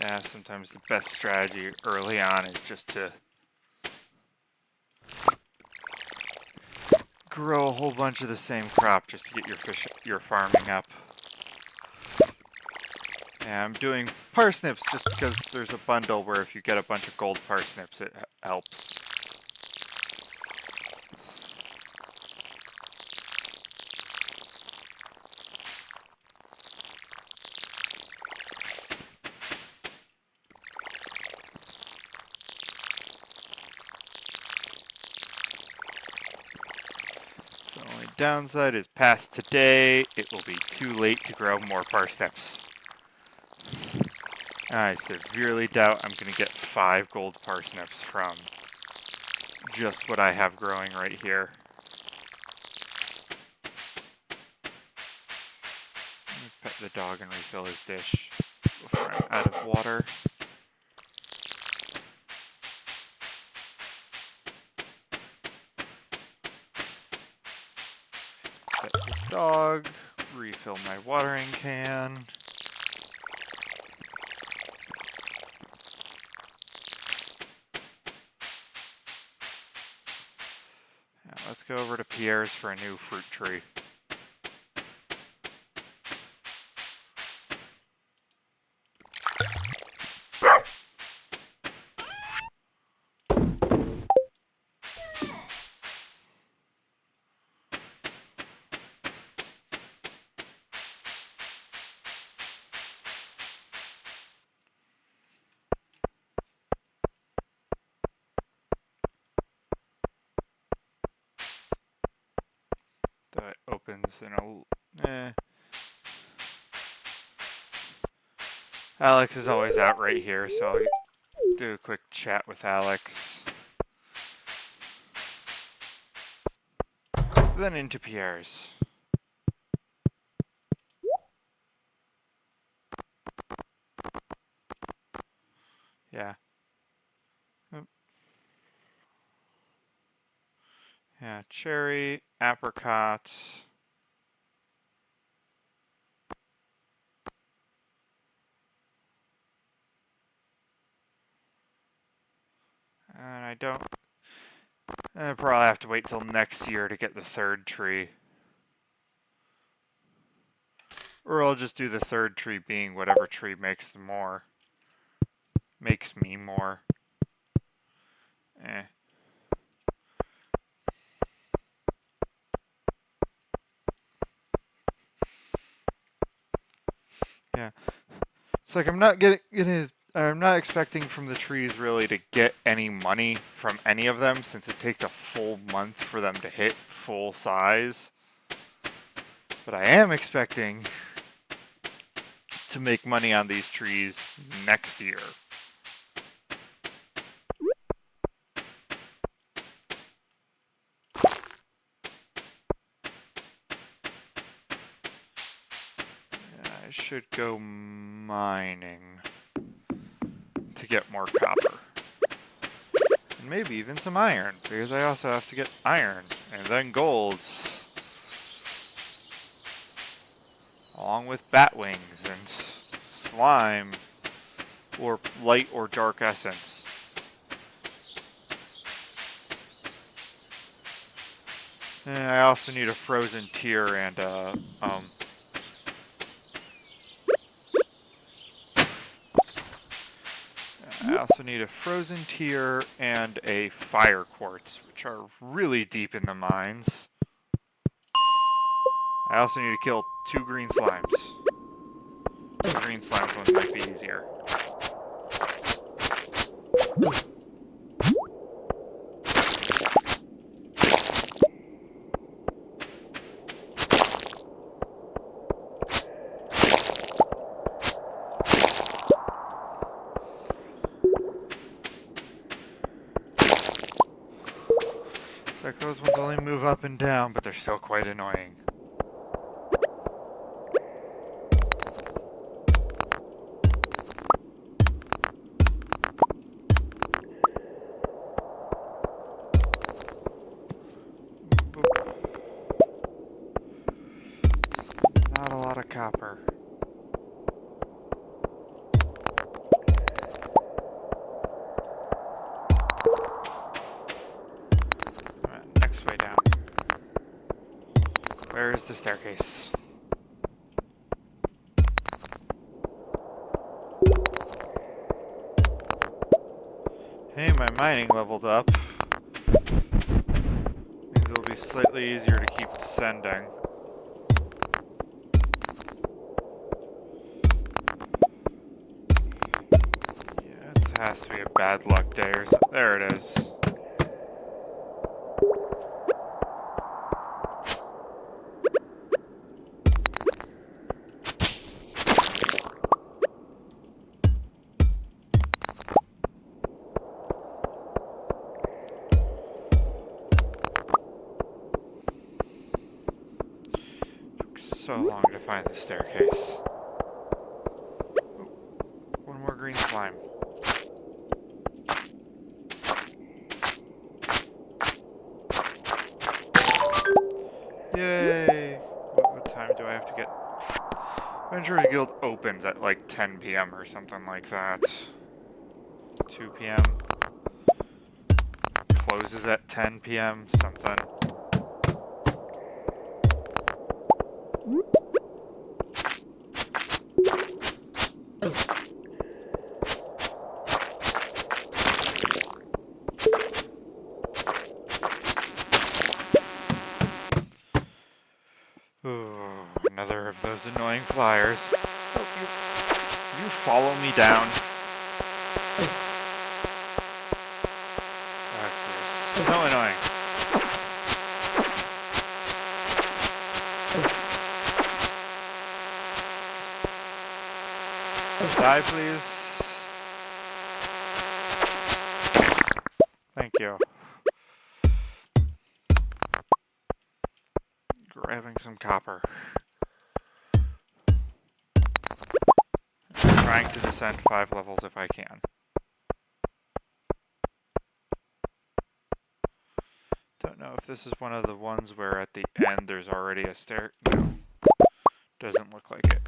Yeah, sometimes the best strategy early on is just to grow a whole bunch of the same crop just to get your farming up. Yeah, I'm doing parsnips just because there's a bundle where if you get a bunch of gold parsnips, it helps. The only downside is past today, it will be too late to grow more parsnips. I severely doubt I'm going to get 5 gold parsnips from just what I have growing right here. Let me pet the dog and refill his dish before I'm out of water. Pet the dog, refill my watering can. Now let's go over to Pierre's for a new fruit tree. That opens in a... Alex is always out right here, so I'll do a quick chat with Alex. Then into Pierre's. Yeah. Yeah, cherry, apricot. And I don't... I probably have to wait till next year to get the 3rd tree. Or I'll just do the 3rd tree being whatever tree makes the more. Makes me more. Eh. Yeah. It's like I'm not I'm not expecting from the trees really to get any money from any of them since it takes a full month for them to hit full size. But I am expecting to make money on these trees next year. I should go mining to get more copper. And maybe even some iron, because I also have to get iron, and then gold. Along with bat wings and slime, or light or dark essence. And I also need a frozen tear and a fire quartz, which are really deep in the mines. I also need to kill 2 green slimes. The green slimes ones might be easier. It's like those ones only move up and down, but they're still quite annoying. Not a lot of copper. Next way down. Where is the staircase? Hey, my mining leveled up. Means it'll be slightly easier to keep descending. Yeah, it has to be a bad luck day or something. There it is. So long to find the staircase. Oh, one more green slime. Yay! What time do I have to get? Adventurers Guild opens at like 10 p.m. or something like that. 2 p.m. Closes at 10 p.m. something. Ooh, another of those annoying flyers. Oh, you follow me down. Okay, so annoying. Die, please. Thank you. Grabbing some copper. I'm trying to descend 5 levels if I can. Don't know if this is one of the ones where at the end there's already a stair. No. Doesn't look like it.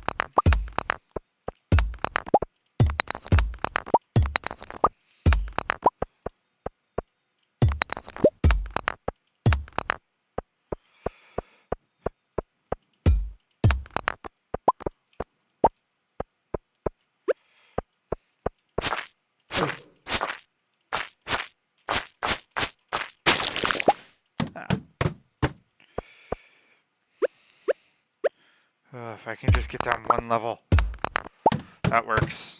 If I can just get down 1 level. That works.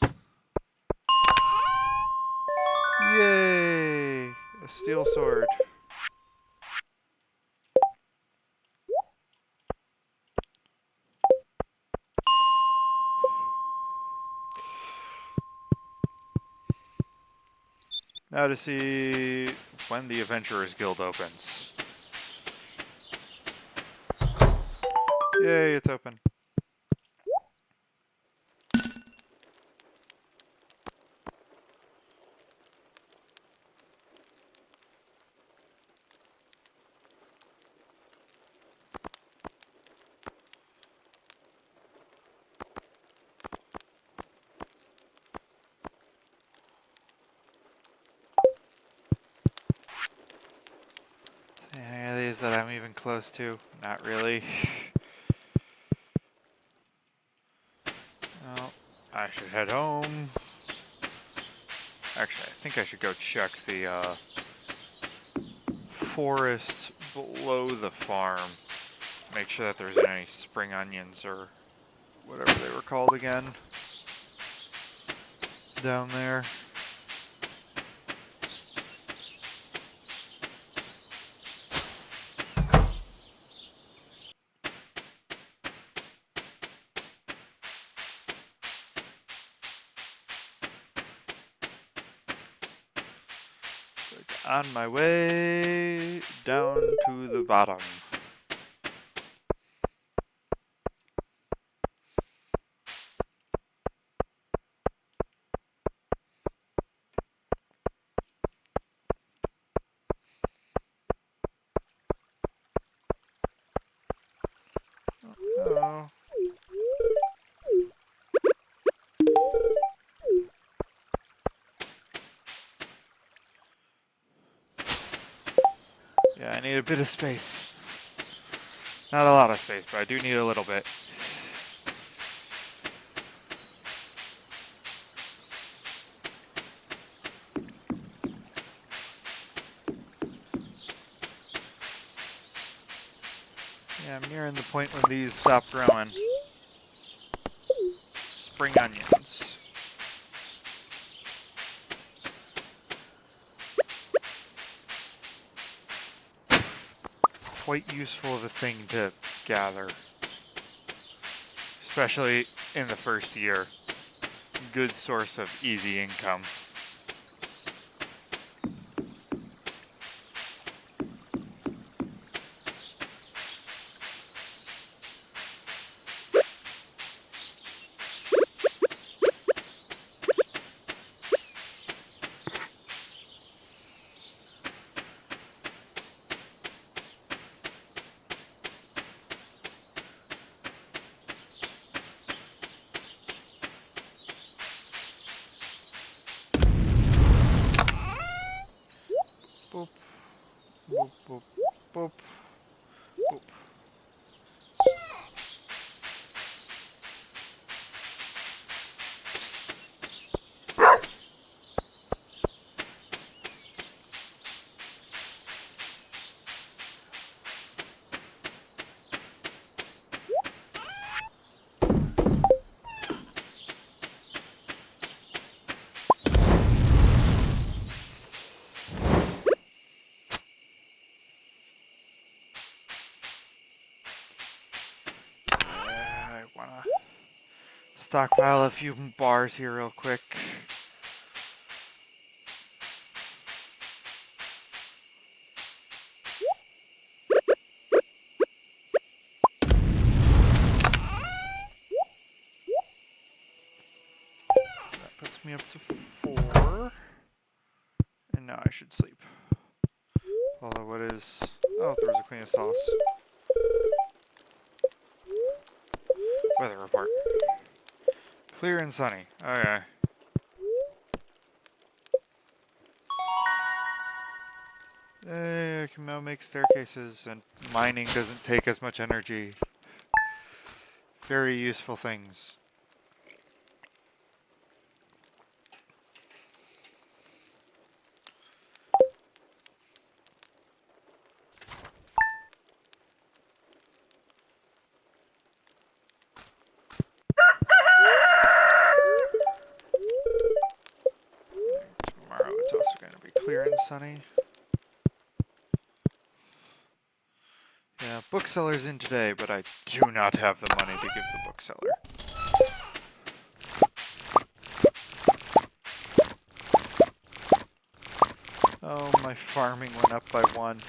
Yay! A steel sword. Now to see when the Adventurers Guild opens. Yay, it's open. that I'm even close to? Not really. Well, I should head home. Actually, I think I should go check the forest below the farm. Make sure that there isn't any spring onions or whatever they were called again down there. On my way down to the bottom. Oh. Yeah, I need a bit of space. Not a lot of space, but I do need a little bit. Yeah, I'm nearing the point when these stop growing. Spring onions. Quite useful of a thing to gather. Especially in the first year. Good source of easy income. Boop. Boop, boop, boop. Boop. I wanna stockpile a few bars here real quick. That puts me up to 4. And now I should sleep. Although what is... Oh, there was a queen of sauce. Weather report. Clear and sunny. Okay. I can now make staircases, and mining doesn't take as much energy. Very useful things. Tomorrow it's also going to be clear and sunny. Yeah, bookseller's in today, but I do not have the money to give the bookseller. Oh, my farming went up by 1.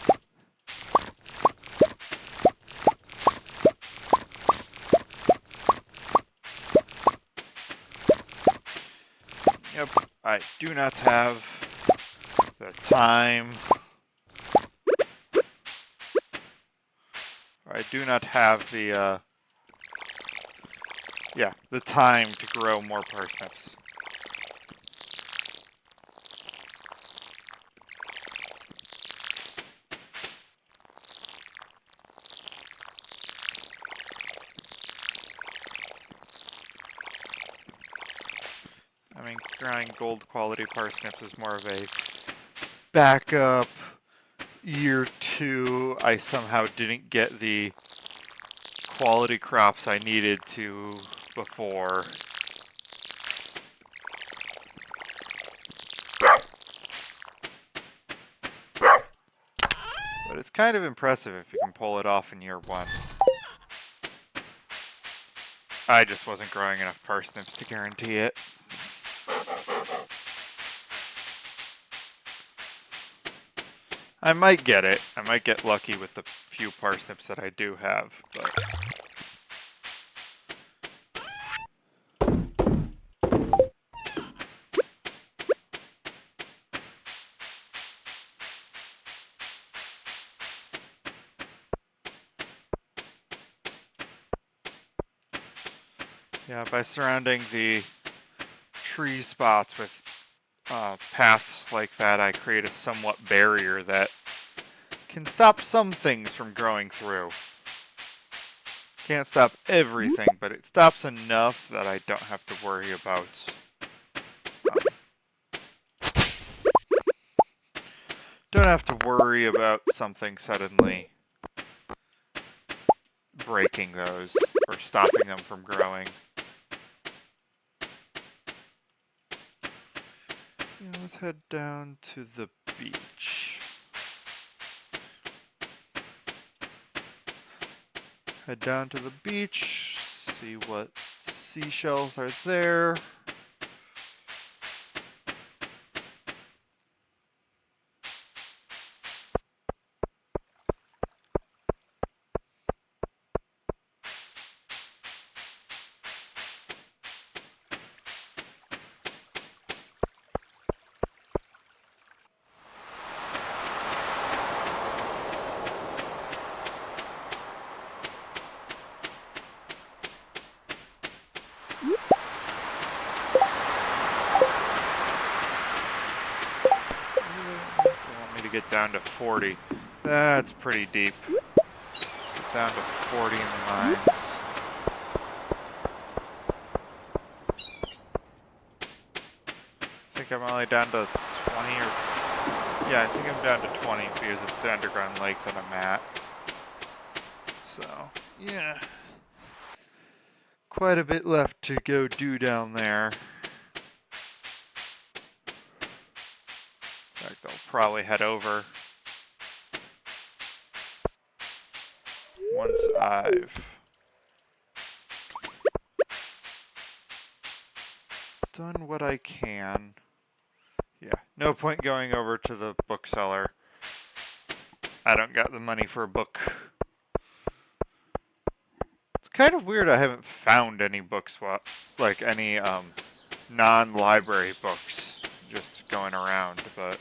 Yep, I do not have the time. I do not have the, yeah, the time to grow more parsnips. mean, growing gold quality parsnips is more of a backup. Year 2, I somehow didn't get the quality crops I needed to before. But it's kind of impressive if you can pull it off in year 1. I just wasn't growing enough parsnips to guarantee it. I might get it. I might get lucky with the few parsnips that I do have, but... Yeah, by surrounding the tree spots with paths like that, I create a somewhat barrier that can stop some things from growing through. Can't stop everything, but it stops enough that I don't have to worry about something suddenly breaking those or stopping them from growing. Yeah, let's head down to the beach. Head down to the beach, see what seashells are there. Get down to 40. That's pretty deep. Get down to 40 in the mines. I think I'm only down to 20 or... Yeah, I think I'm down to 20 because it's the underground lake that I'm at. So, yeah. Quite a bit left to go do down there. In fact, I'll probably head over once I've done what I can. Yeah, no point going over to the bookseller. I don't got the money for a book. It's kind of weird I haven't found any books, like any non-library books just going around, but...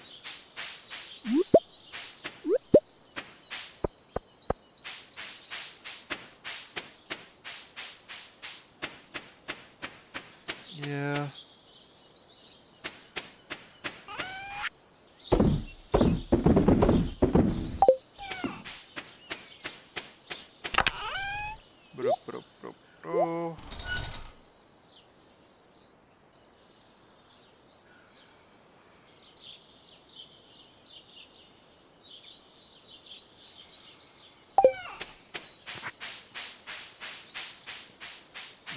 Yeah.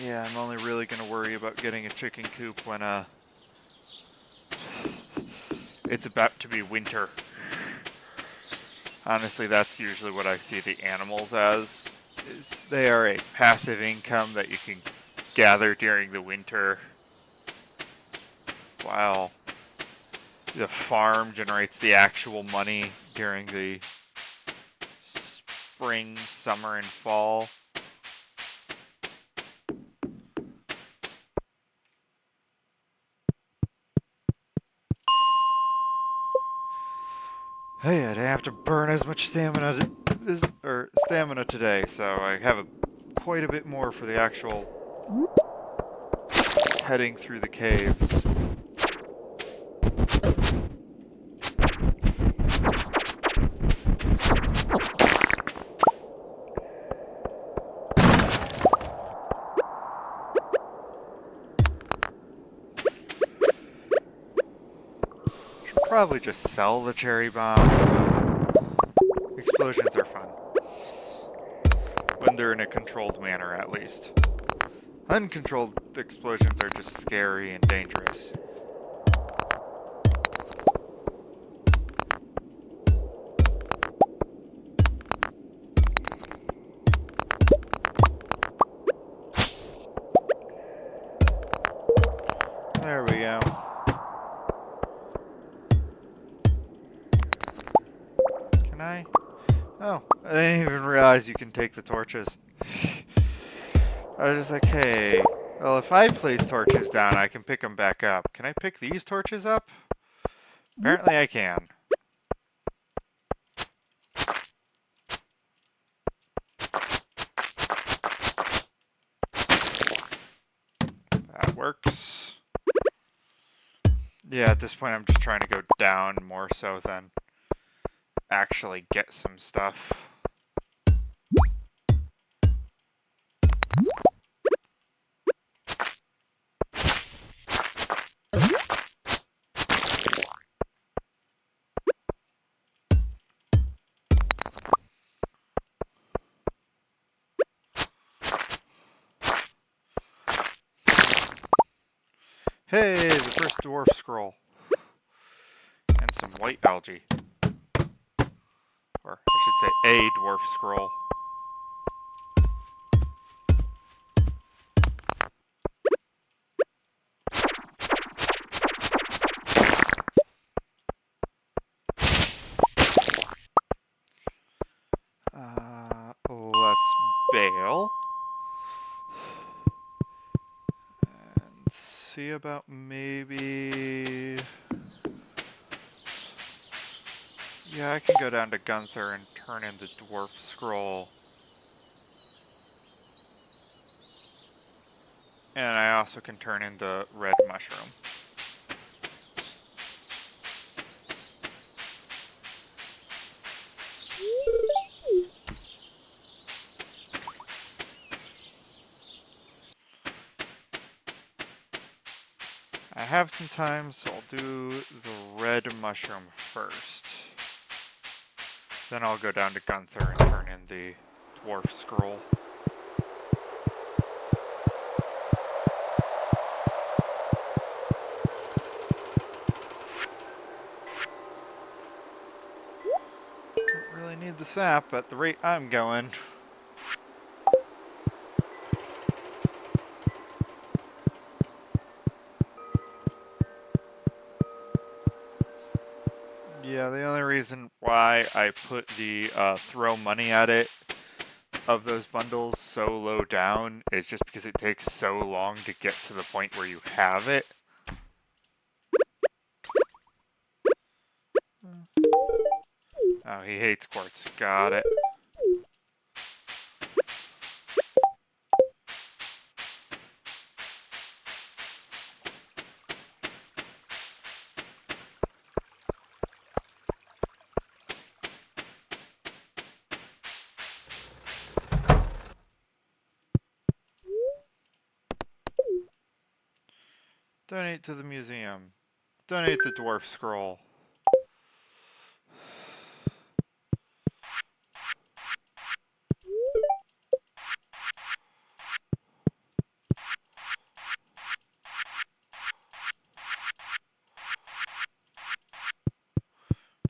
Yeah, I'm only really going to worry about getting a chicken coop when it's about to be winter. Honestly, that's usually what I see the animals as. Is they are a passive income that you can gather during the winter. Wow. The farm generates the actual money during the spring, summer, and fall. Hey, I didn't have to burn as much stamina today, so I have quite a bit more for the actual heading through the caves. probably just sell the cherry bombs. Explosions are fun. When they're in a controlled manner, at least. Uncontrolled explosions are just scary and dangerous. There we go. Can I? Oh, I didn't even realize you can take the torches. I was just like, hey, well, if I place torches down, I can pick them back up. Can I pick these torches up? Apparently I can. That works. Yeah, at this point I'm just trying to go down more so than actually get some stuff. Hey, the first dwarf scroll. And some white algae. Or I should say a dwarf scroll. Let's bail. And see about maybe... Yeah, I can go down to Gunther and turn in the dwarf scroll. And I also can turn in the red mushroom. I have some time, so I'll do the red mushroom first. Then I'll go down to Gunther and turn in the dwarf scroll. Don't really need the sap at the rate I'm going. Yeah, the only reason why I put the throw money at it of those bundles so low down is just because it takes so long to get to the point where you have it. Oh, he hates quartz. Got it. Donate to the museum. Donate the dwarf scroll.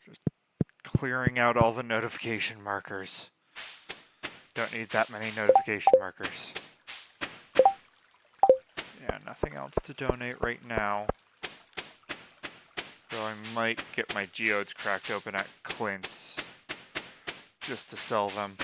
Just clearing out all the notification markers. Don't need that many notification markers. Yeah, nothing else to donate right now. So I might get my geodes cracked open at Clint's just to sell them.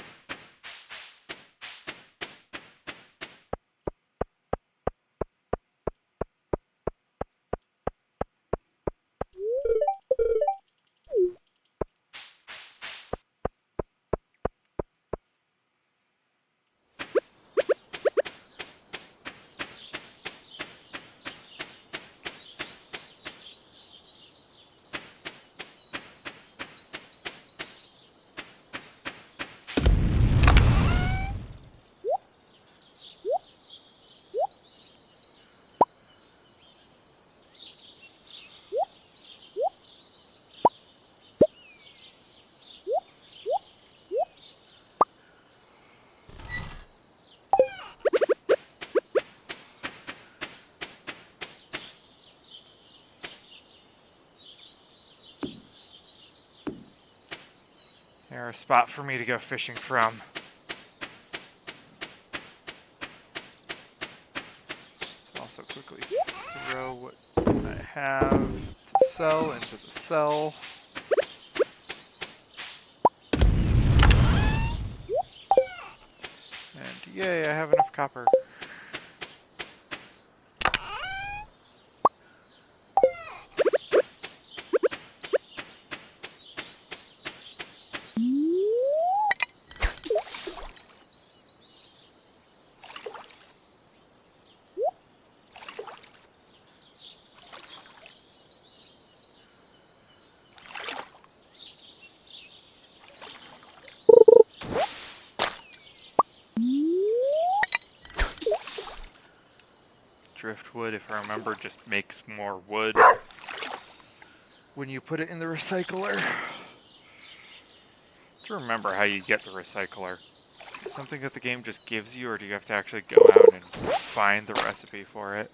There's a spot for me to go fishing from. So also quickly throw what I have to sell into the cell. And yay, I have enough copper. Driftwood, if I remember, just makes more wood when you put it in the recycler. To remember how you get the recycler. Is something that the game just gives you, or do you have to actually go out and find the recipe for it?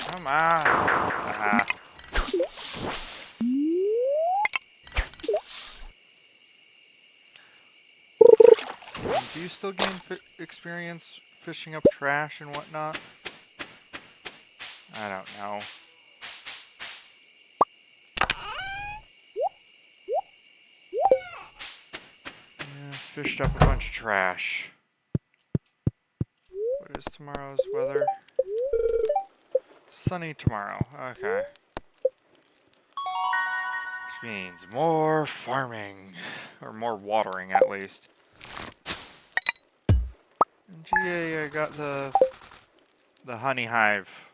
Come on. Ah. Do you still gain experience fishing up trash and whatnot? I don't know. Yeah, fished up a bunch of trash. What is tomorrow's weather? Sunny tomorrow. Okay. Which means more farming. Or more watering, at least. And GA, I got the honey hive.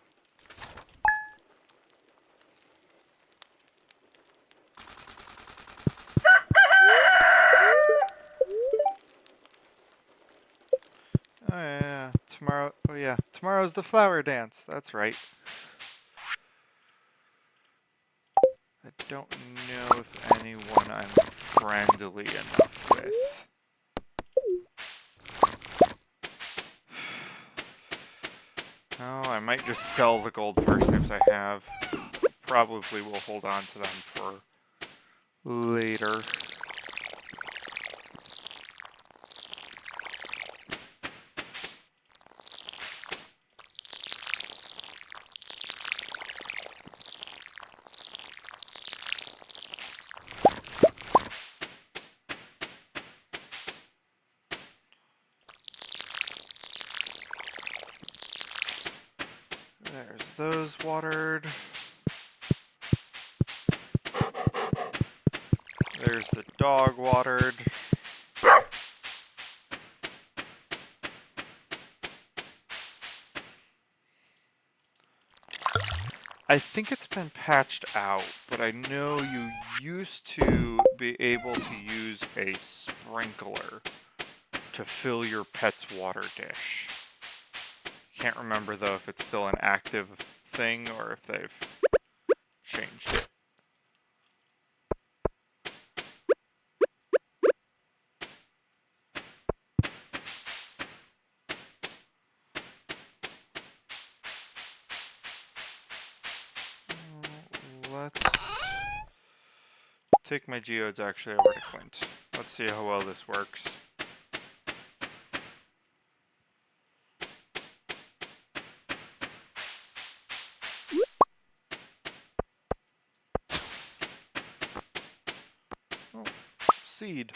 Oh yeah, tomorrow. Oh yeah, tomorrow's the flower dance. That's right. I don't know if anyone I'm friendly enough with. Oh, I might just sell the gold parsnips I have. Probably will hold on to them for later. There's those watered. There's the dog watered. I think it's been patched out, but I know you used to be able to use a sprinkler to fill your pet's water dish. Can't remember though if it's still an active thing or if they've changed it. Let's take my geodes actually over to Clint. Let's see how well this works. Oh, seed.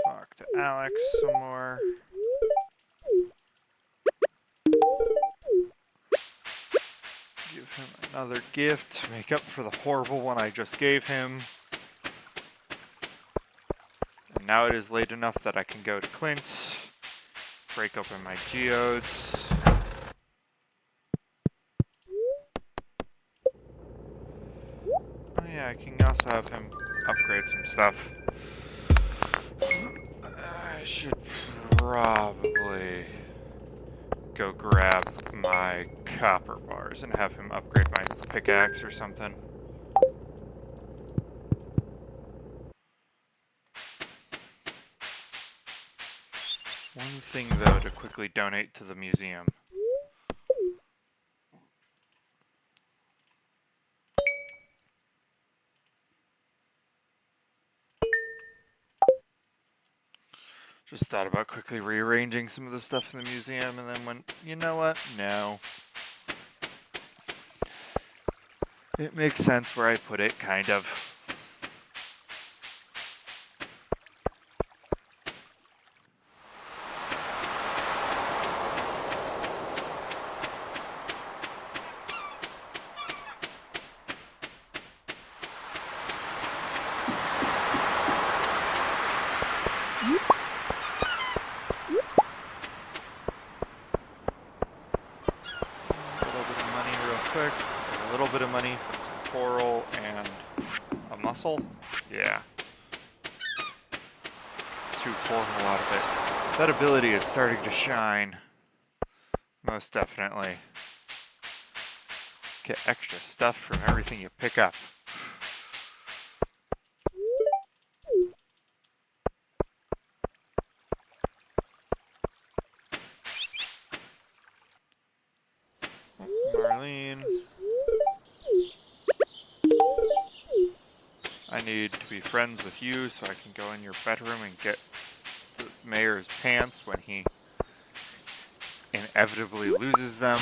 Talk to Alex some more. another gift to make up for the horrible one I just gave him. And now it is late enough that I can go to Clint, break open my geodes. Oh yeah, I can also have him upgrade some stuff. I should probably go grab my copper bars and have him upgrade my pickaxe or something. One thing, though, to quickly donate to the museum. Just thought about quickly rearranging some of the stuff in the museum and then went, you know what? No. It makes sense where I put it, kind of. Quick, a little bit of money from some coral and a mussel. Yeah. 2 coral and a lot of it. That ability is starting to shine. Most definitely. Get extra stuff from everything you pick up. Marlene. I need to be friends with you so I can go in your bedroom and get the mayor's pants when he inevitably loses them.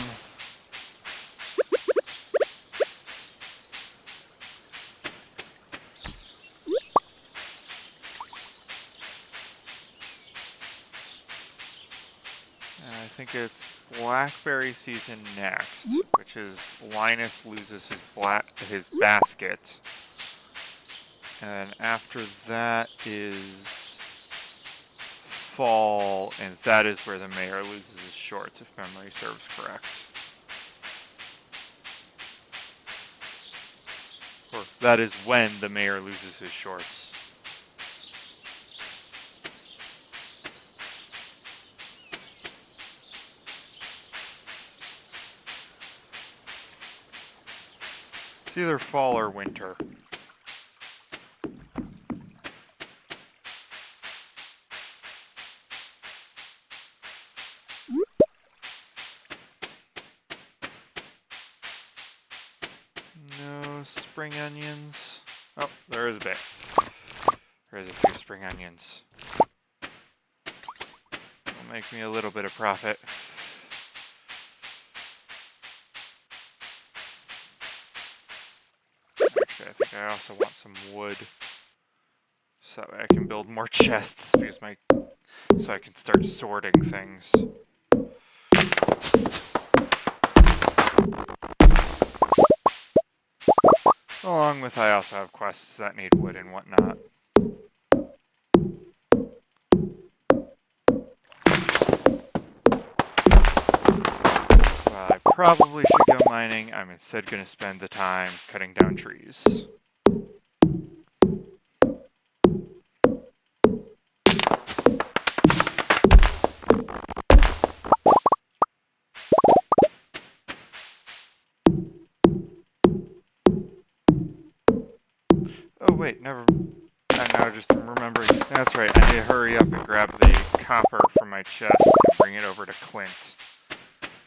And I think it's blackberry season next, which is Linus loses his basket. And after that is fall, and that is where the mayor loses his shorts, if memory serves correct. Or that is when the mayor loses his shorts. It's either fall or winter. No spring onions. Oh, there is a bit. There's a few spring onions. It'll make me a little bit of profit. Actually, I think I also want some wood. So that way I can build more chests because so I can start sorting things. Along with I also have quests that need wood and whatnot. Well, I probably should go mining. I'm instead going to spend the time cutting down trees. Oh wait, never. I'm now just remembering. That's right, I need to hurry up and grab the copper from my chest and bring it over to Clint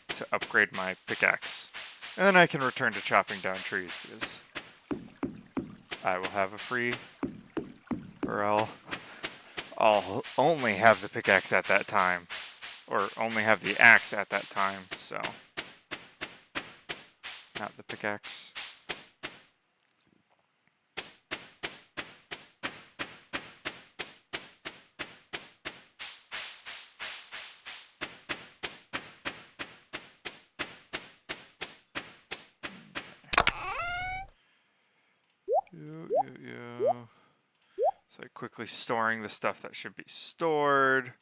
to upgrade my pickaxe. And then I can return to chopping down trees because I will have a free, or I'll only have the pickaxe at that time, or only have the axe at that time, so not the pickaxe. quickly storing the stuff that should be stored.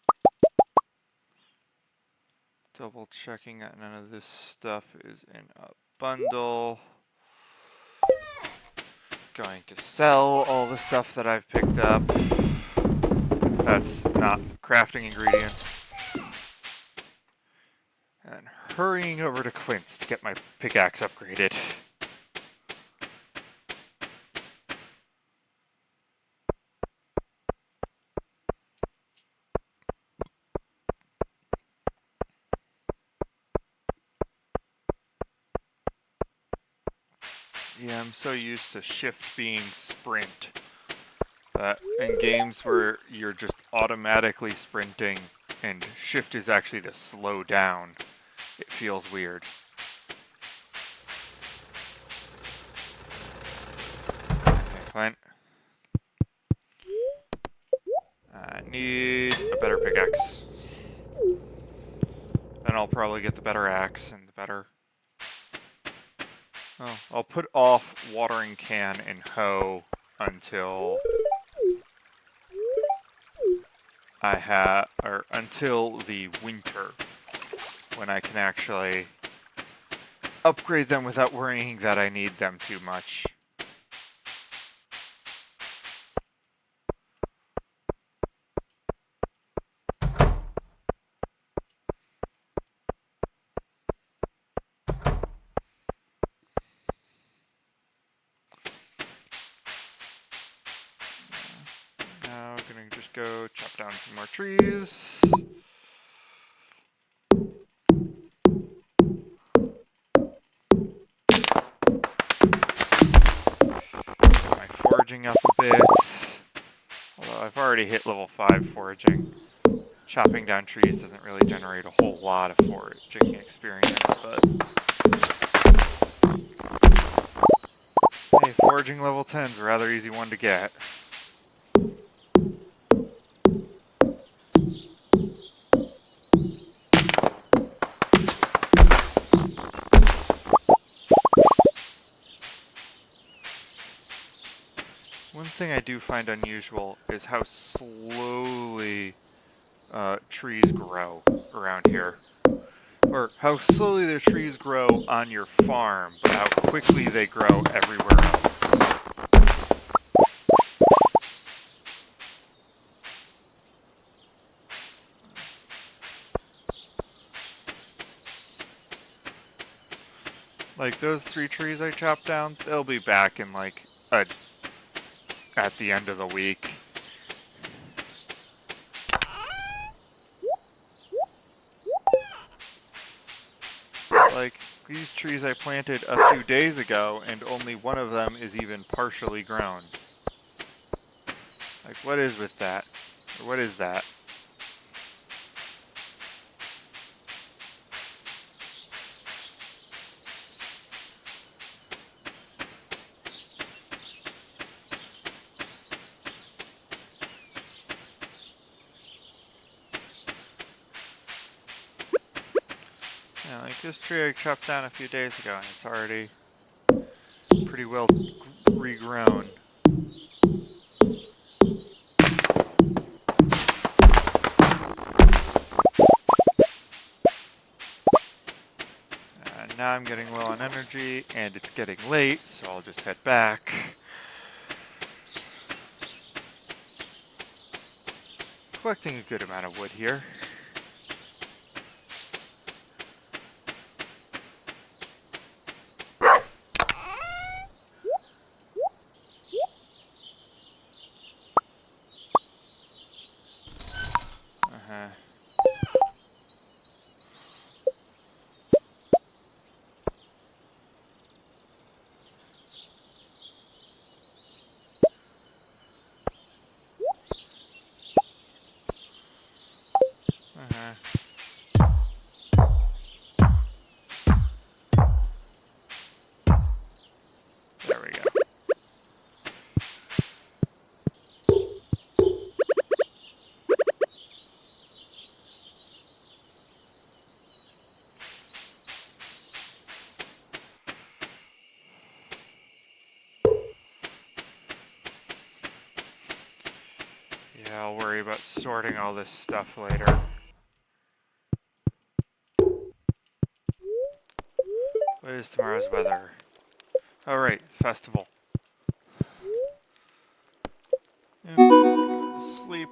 Double checking that none of this stuff is in a bundle. Going to sell all the stuff that I've picked up. That's not crafting ingredients. And hurrying over to Clint's to get my pickaxe upgraded. Yeah, I'm so used to shift being sprint that in games where you're just automatically sprinting and shift is actually to slow down, it feels weird. Okay, Clint. I need a better pickaxe. Then I'll probably get the better axe and the better... Oh, I'll put off watering can and hoe until until the winter, when I can actually upgrade them without worrying that I need them too much. Now I'm gonna just go chop down some more trees. Get my foraging up a bit. Although I've already hit level 5 foraging. Chopping down trees doesn't really generate a whole lot of foraging experience, but... Hey, foraging level 10 is a rather easy one to get. One thing I do find unusual is how slowly trees grow around here. Or how slowly the trees grow on your farm, but how quickly they grow everywhere else. Like those 3 trees I chopped down, they'll be back in like at the end of the week. Like, these trees I planted a few days ago, and only one of them is even partially grown. Like, what is with that? Or what is that? Yeah, like this tree I chopped down a few days ago, and it's already pretty well regrown. And now I'm getting low on energy, and it's getting late, so I'll just head back. Collecting a good amount of wood here. Uh-huh. Uh-huh. There we go. Yeah, I'll worry about sorting all this stuff later. What is tomorrow's weather? Oh, right, festival. Yep, sleep.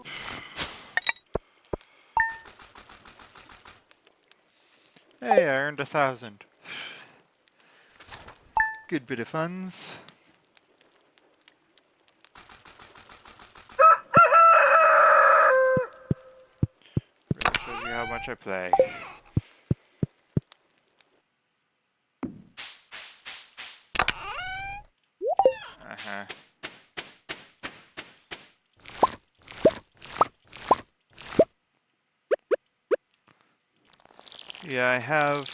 Hey, I earned 1,000. Good bit of funds. Really shows you how much I play. Uh-huh. Yeah, I have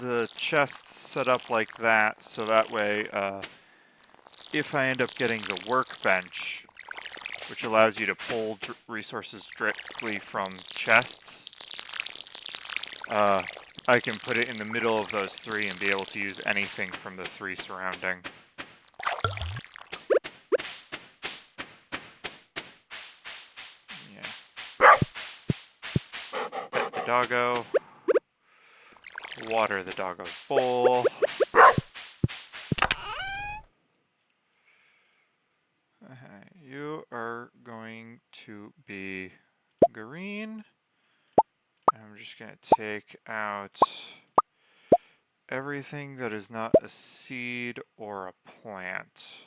the chests set up like that, so that way, if I end up getting the workbench, which allows you to pull resources directly from chests, I can put it in the middle of those three and be able to use anything from the three surrounding. Yeah. Pet the doggo. Water the doggo's bowl. You are going to be green. I'm just going to take out everything that is not a seed or a plant.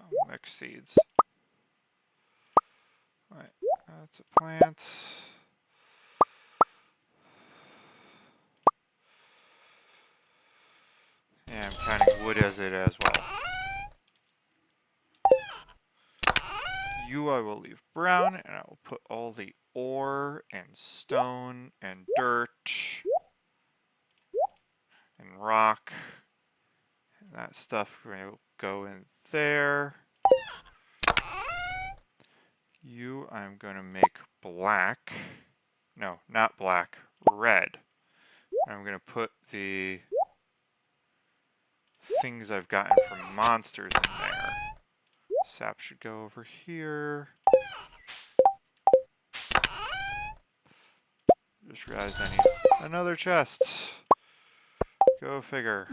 I'll mix seeds. Right, that's a plant. Yeah, I'm counting wood as it as well. You I will leave brown, and I will put all the ore and stone and dirt and rock and that stuff will go in there. You I'm going to make black. No, not black, red. I'm going to put the things I've gotten from monsters in there. Sap should go over here. Just realized I need another chest. Go figure.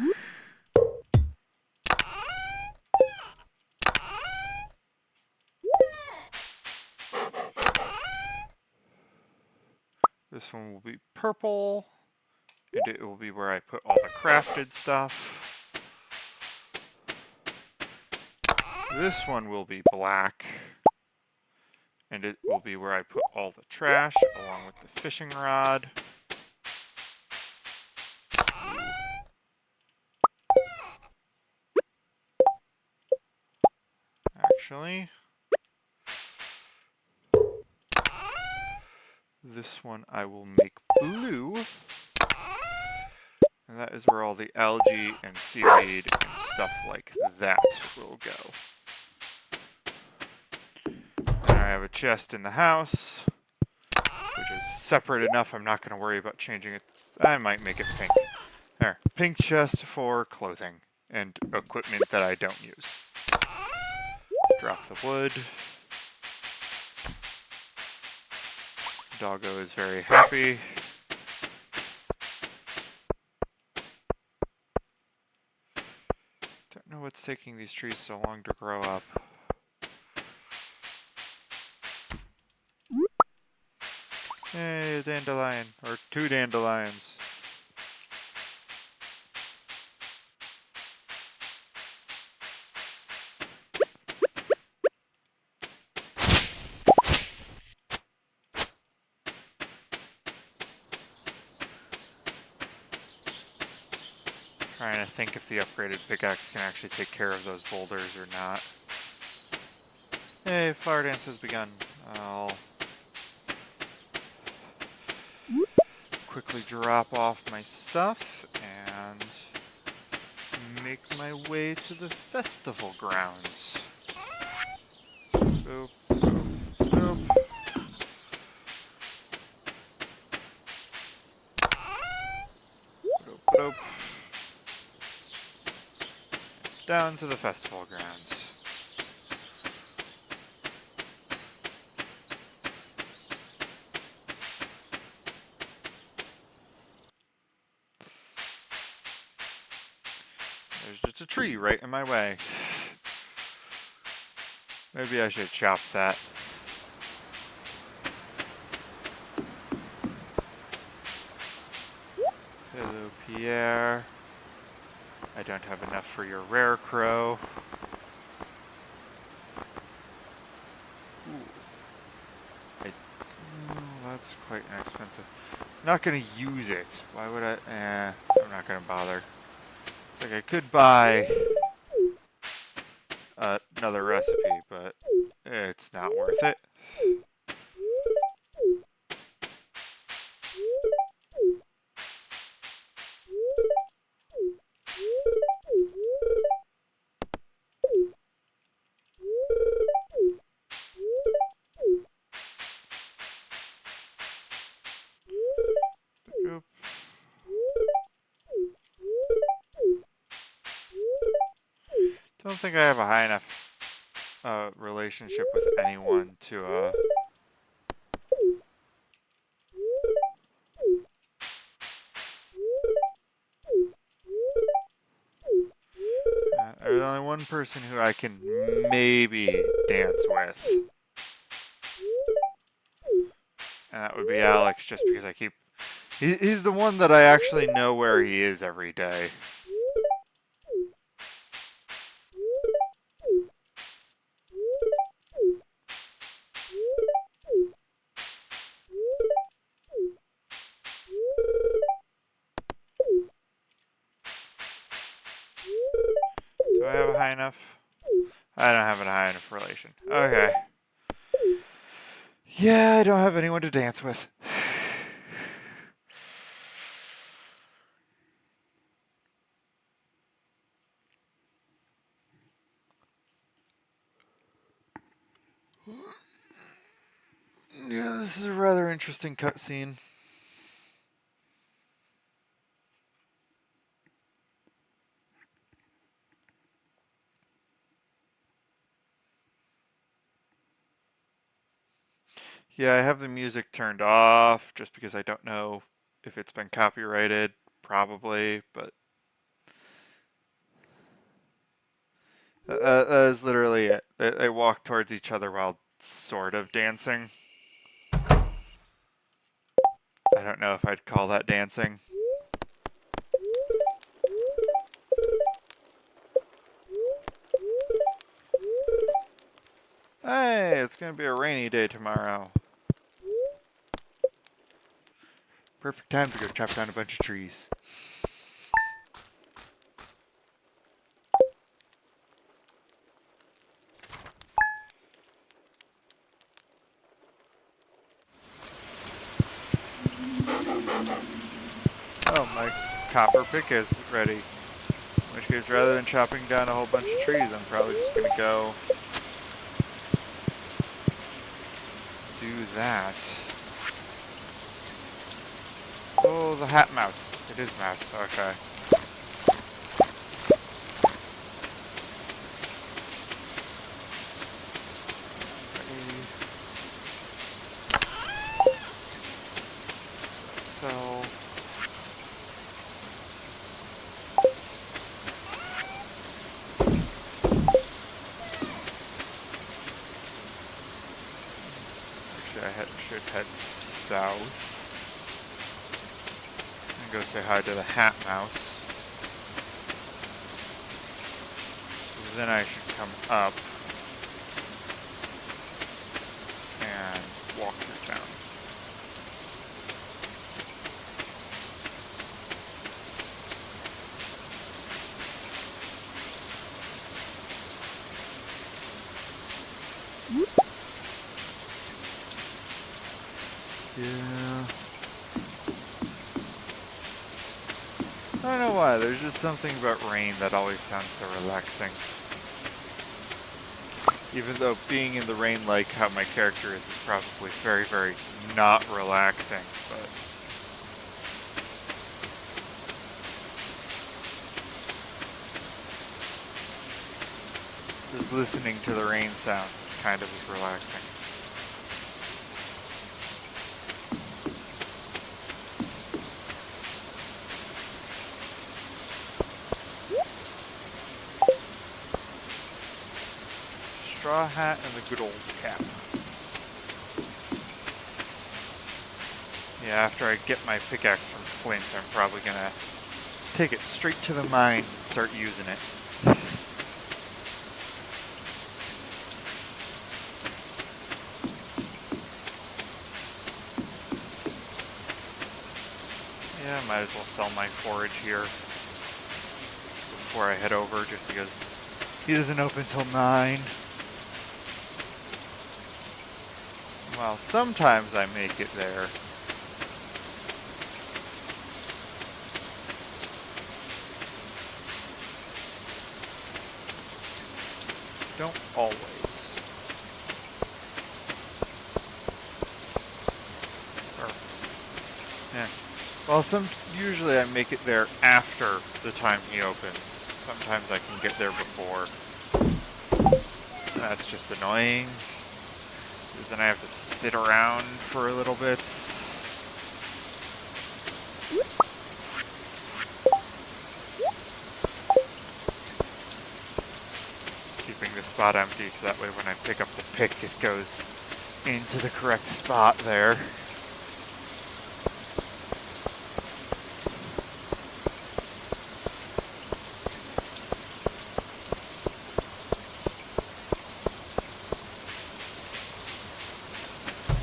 This one will be purple, and it will be where I put all the crafted stuff. This one will be black, and it will be where I put all the trash along with the fishing rod. Actually, this one I will make blue, and that is where all the algae and seaweed and stuff like that will go. And I have a chest in the house, which is separate enough I'm not going to worry about changing it. I might make it pink. There, pink chest for clothing and equipment that I don't use. Drop the wood. Doggo is very happy. Don't know what's taking these trees so long to grow up. Hey, a dandelion, or 2 dandelions. Trying to think if the upgraded pickaxe can actually take care of those boulders or not. Hey, flower dance has begun. I'll quickly drop off my stuff and make my way to the festival grounds. Boop, boop, boop. Boop, boop. down to the festival grounds. There's just a tree right in my way. Maybe I should chop that. Hello, Pierre. I don't have enough for your rare crow. That's quite inexpensive. I'm not gonna use it. Why would I? I'm not gonna bother. It's like I could buy another recipe, but it's not worth it. Oop. Don't think I have a high enough relationship with anyone to there's only one person who I can maybe dance with. And that would be Alex, just because I keep... He's the one that I actually know where he is every day. Do I have a high enough? I don't have a high enough relation. Okay. Yeah, I don't have anyone to dance with. Yeah, this is a rather interesting cutscene. Yeah, I have the music turned off just because I don't know if it's been copyrighted. Probably, but that is literally it. They walk towards each other while sort of dancing. I don't know if I'd call that dancing. Hey, it's gonna be a rainy day tomorrow. Perfect time to go chop down a bunch of trees. Oh, my copper pick is ready. In which case, rather than chopping down a whole bunch of trees, I'm probably just gonna go do that. Oh, the hat mouse. It is mouse. Okay. So... Actually, I should head south. And go say hi to the hat mouse. Then I should come up and walk through town. Yeah. I don't know why, there's just something about rain that always sounds so relaxing. Even though being in the rain, like how my character is probably very, very not relaxing, but... Just listening to the rain sounds kind of is relaxing. Straw hat and the good old cap. Yeah, after I get my pickaxe from Flint, I'm probably gonna take it straight to the mines and start using it. Yeah, I might as well sell my forage here before I head over, just because he doesn't open till 9. Well, sometimes I make it there. Don't always. Or, yeah. Well, usually I make it there after the time he opens. Sometimes I can get there before. That's just annoying, because then I have to sit around for a little bit. Keeping the spot empty so that way when I pick up the pick it goes into the correct spot there.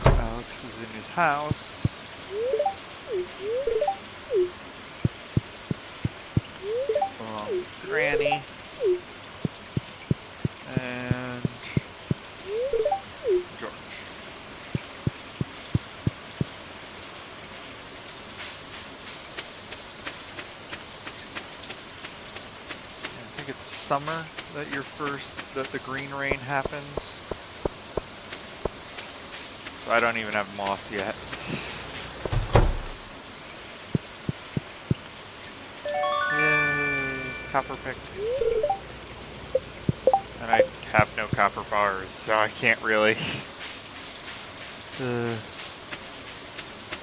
Alex is in his house. Along with Granny. And George. I think it's summer that the green rain happens. So I don't even have moss yet. Yay, copper pick. And I have no copper bars, so I can't really.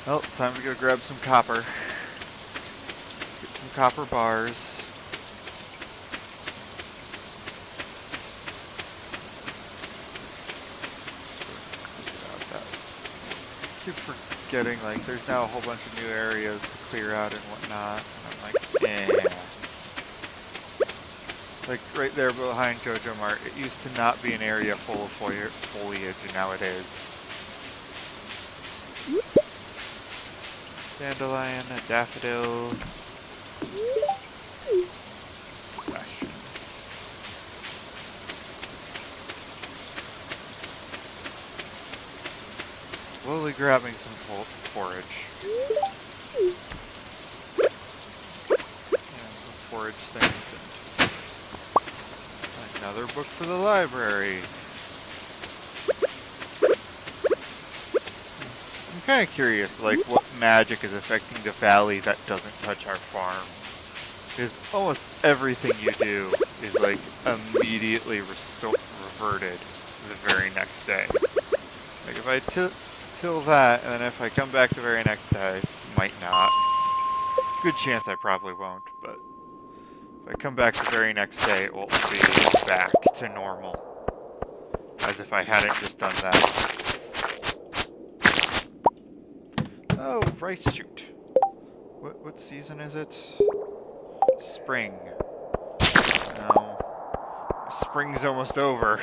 Well, time to go grab some copper. Get some copper bars. I keep forgetting, like, there's now a whole bunch of new areas to clear out and whatnot. And I'm like, eh. Like, right there behind Jojo Mart, it used to not be an area full of foliage, and now it is. Dandelion, a daffodil. Gosh. Slowly grabbing some forage. Yeah, some forage things and another book for the library. I'm kind of curious, like, what magic is affecting the valley that doesn't touch our farm. Because almost everything you do is, like, immediately reverted the very next day. Like, if I till that, and then if I come back the very next day, might not. Good chance I probably won't, but if I come back the very next day, it will be back to normal. As if I hadn't just done that. Oh, rice shoot. What season is it? Spring. No. Spring's almost over.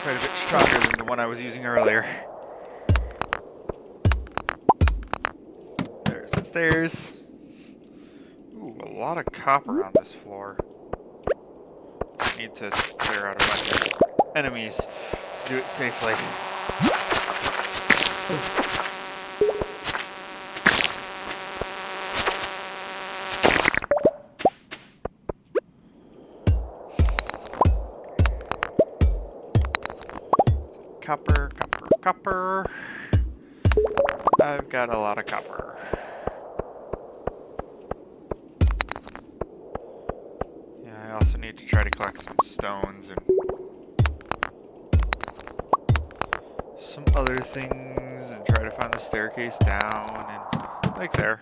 quite a bit stronger than the one I was using earlier. There's the stairs. Ooh, a lot of copper on this floor. Need to clear out a bunch of enemies to do it safely. Copper, copper, copper. I've got a lot of copper. Yeah, I also need to try to collect some stones and some other things and try to find the staircase down and like there.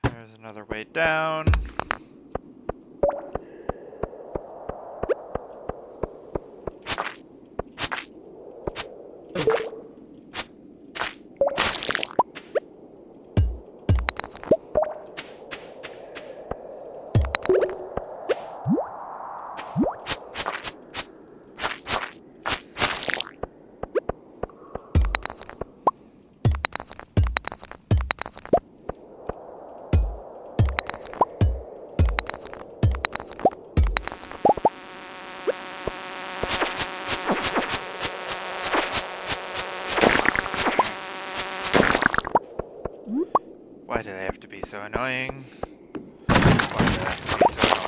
There's another way down. Why do they have to be so annoying? Why do they have to be so annoying?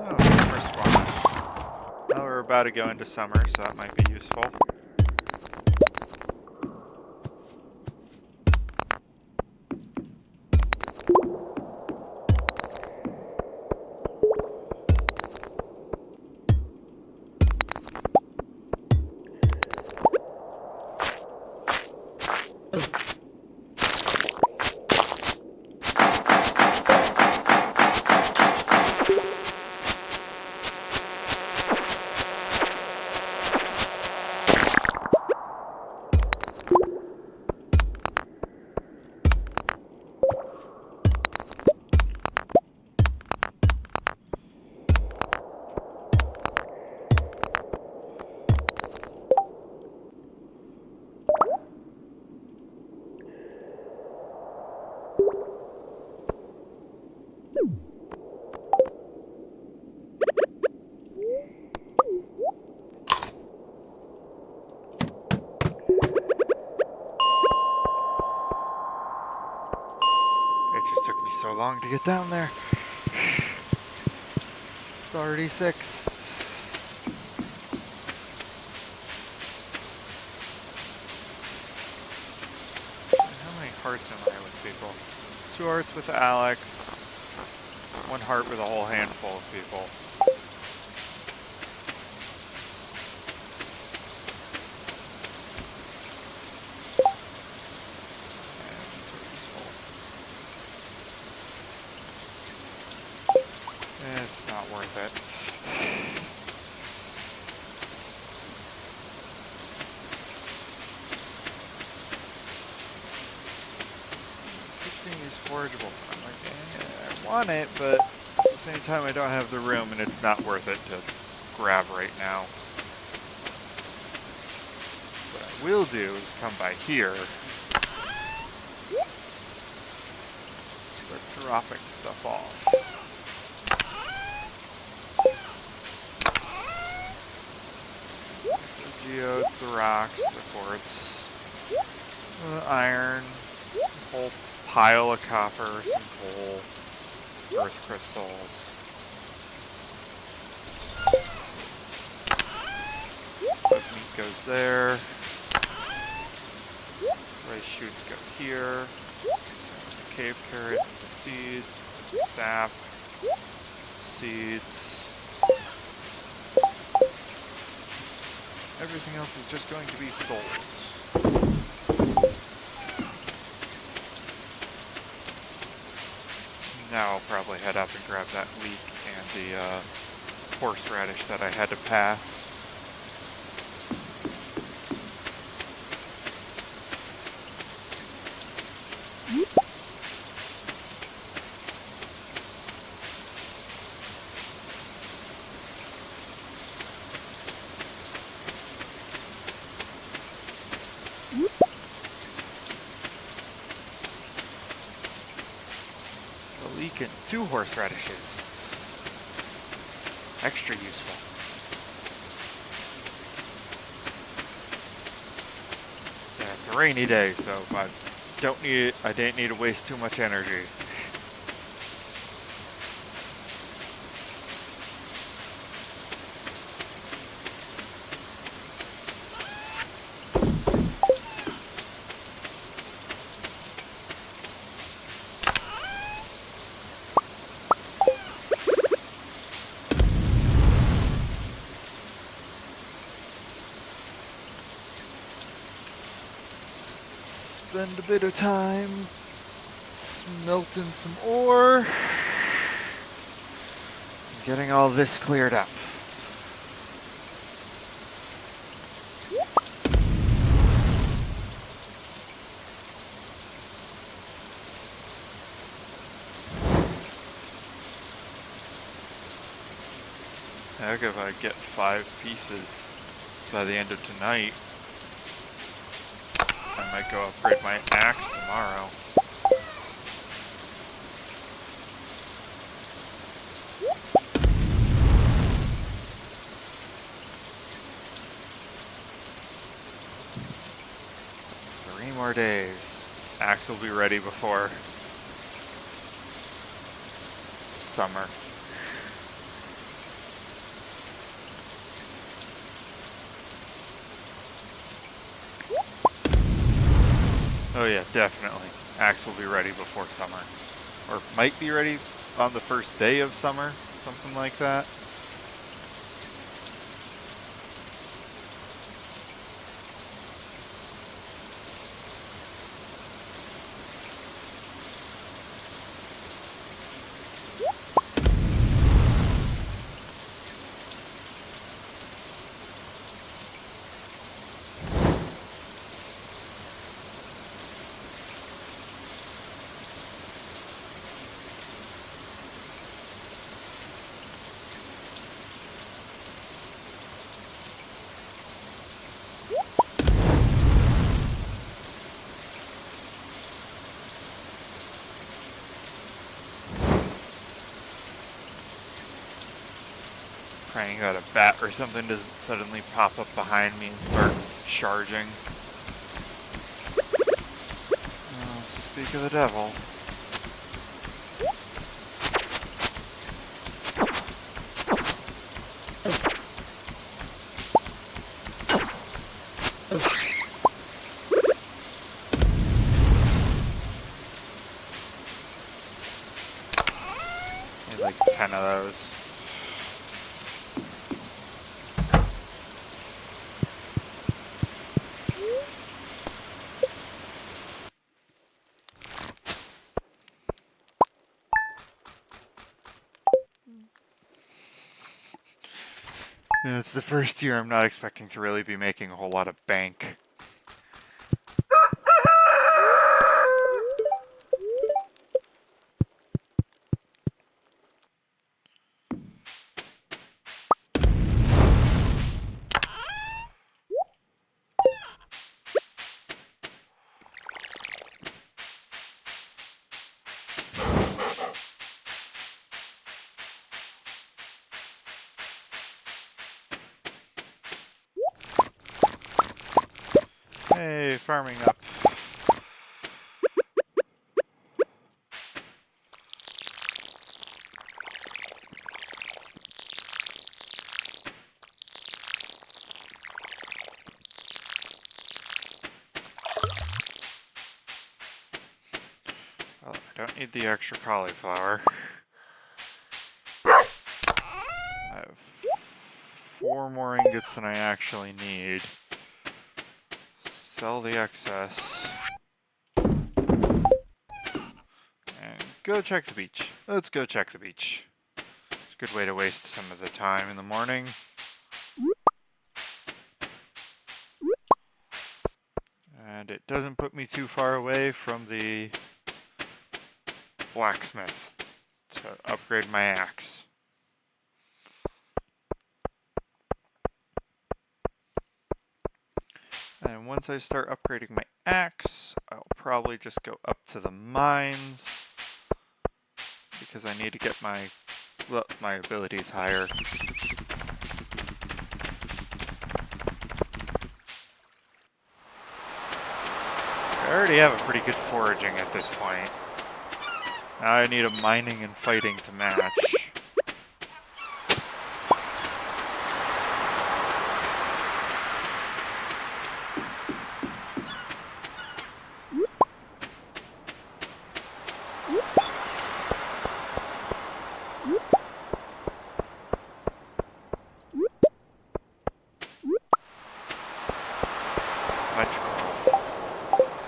Oh, summer squash. Well, we're about to go into summer, so that might be useful. It just took me so long to get down there. It's already 6. How many hearts am I with people? 2 hearts with Alex. 1 heart with a whole handful of people. It's not worth it. Keep seeing these forageable. I'm like, I want it, but at the same time I don't have the room and it's not worth it to grab right now. What I will do is come by here. Start dropping stuff off. The geodes, the rocks, the quartz, the iron, a whole pile of copper, some coal. earth crystals. Bug meat goes there. Rice shoots go here. Cave carrot, seeds, sap, seeds. Everything else is just going to be sold. Now I'll probably head up and grab that leek and the horseradish that I had to pass. A leek and 2 horseradishes. Extra useful. Yeah, it's a rainy day, so I didn't need to waste too much energy. Spend a bit of time smelting some ore, getting all this cleared up. Heck, if I get 5 pieces by the end of tonight, I might go upgrade my axe tomorrow. Three more days. Axe will be ready before summer. Oh yeah, definitely. Axe will be ready before summer. Or might be ready on the first day of summer, something like that. Praying that a bat or something doesn't suddenly pop up behind me and start charging. Oh, speak of the devil. There's like 10 of those. Yeah, it's the first year I'm not expecting to really be making a whole lot of bank. Hey, farming up. don't need the extra cauliflower. I have 4 more ingots than I actually need. Sell the excess. And go check the beach. Let's go check the beach. It's a good way to waste some of the time in the morning. And it doesn't put me too far away from the blacksmith to upgrade my axe. And once I start upgrading my axe, I'll probably just go up to the mines because I need to get my abilities higher. I already have a pretty good foraging at this point. Now I need a mining and fighting to match.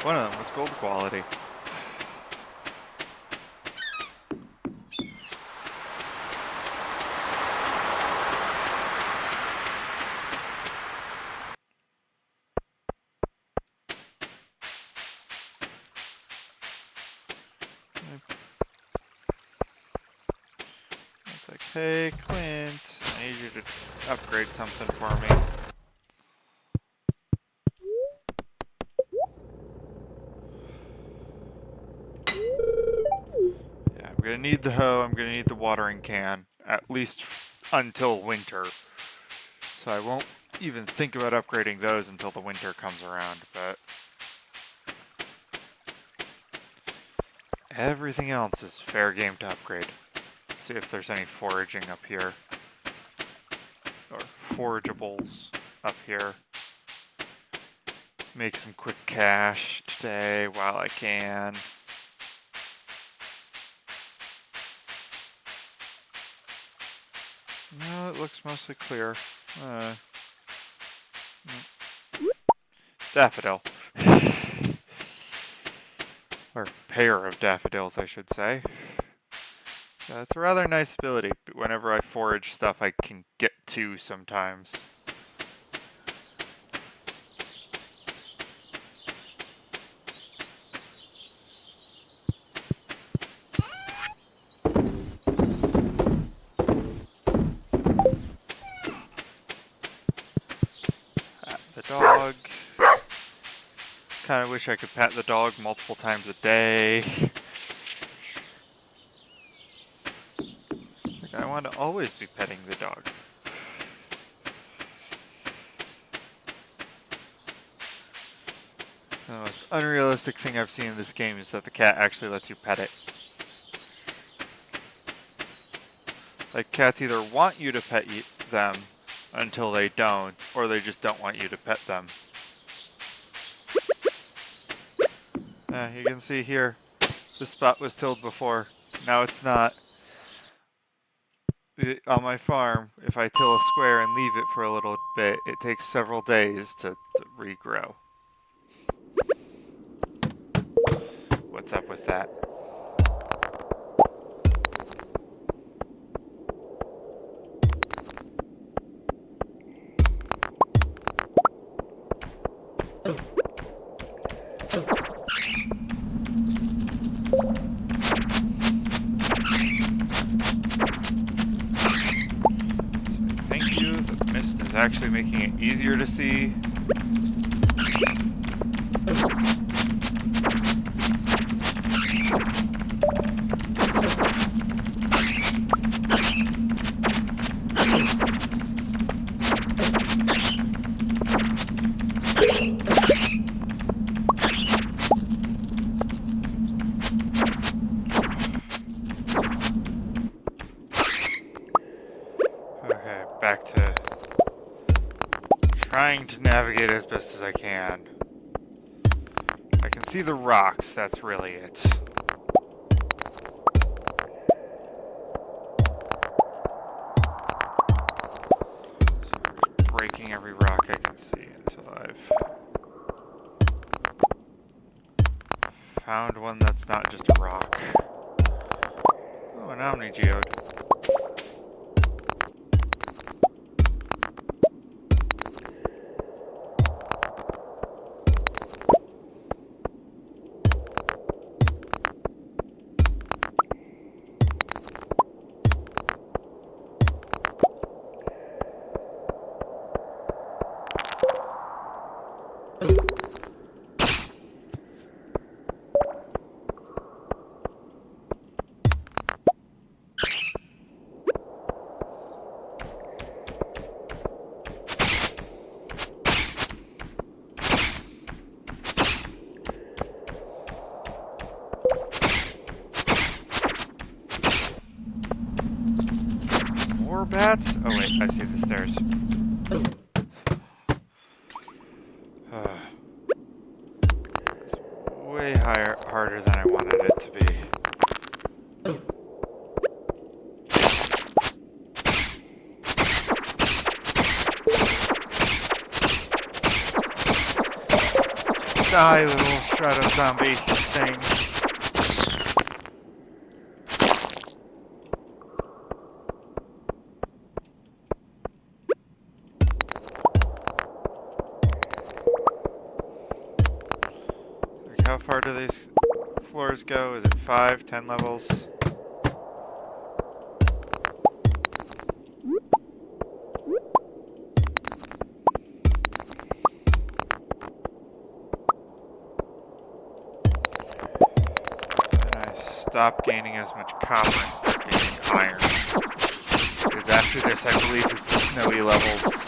One of them was gold quality. It's like, hey, Clint, I need you to upgrade something for me. I'm gonna need the hoe, I'm gonna need the watering can, at least until winter. So I won't even think about upgrading those until the winter comes around, but everything else is fair game to upgrade. Let's see if there's any foraging up here. Or forageables up here. Make some quick cash today while I can. No, it looks mostly clear. Daffodil. Or pair of daffodils, I should say. It's a rather nice ability. Whenever I forage stuff, I can get to sometimes. Dog. Kind of wish I could pet the dog multiple times a day. Like, I want to always be petting the dog. The most unrealistic thing I've seen in this game is that the cat actually lets you pet it. Like, cats either want you to pet them until they don't, or they just don't want you to pet them. You can see here, this spot was tilled before. Now it's not. On my farm, if I till a square and leave it for a little bit, it takes several days to regrow. What's up with that? Thank you. The mist is actually making it easier to see. Back to trying to navigate as best as I can. I can see the rocks, that's really it. breaking every rock I can see until I've found one that's not just a rock. Oh, an Omni Geode. More bats? Oh wait, I see the stairs. It's way harder than I wanted it to be. Die, little shadow zombie thing. Like, how far do these floors go? Is it 5, 10 levels? Stop gaining as much copper and start gaining iron. Because after this, I believe, is the snowy levels.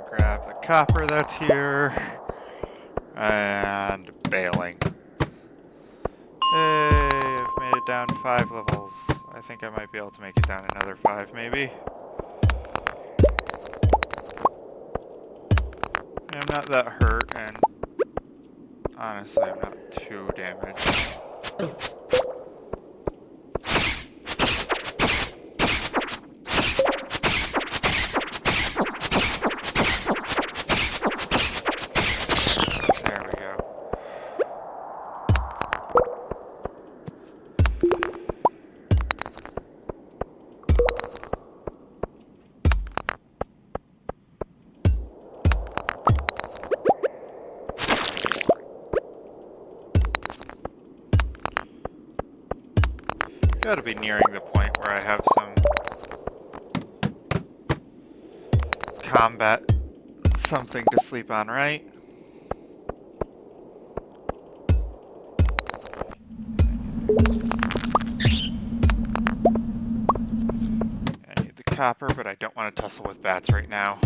Grab the copper that's here, and bailing. Hey, I've made it down 5 levels. I think I might be able to make it down another 5, maybe. I'm not that hurt, and honestly, I'm not too damaged. Gotta be nearing the point where I have some combat, something to sleep on, right? I need the copper, but I don't want to tussle with bats right now.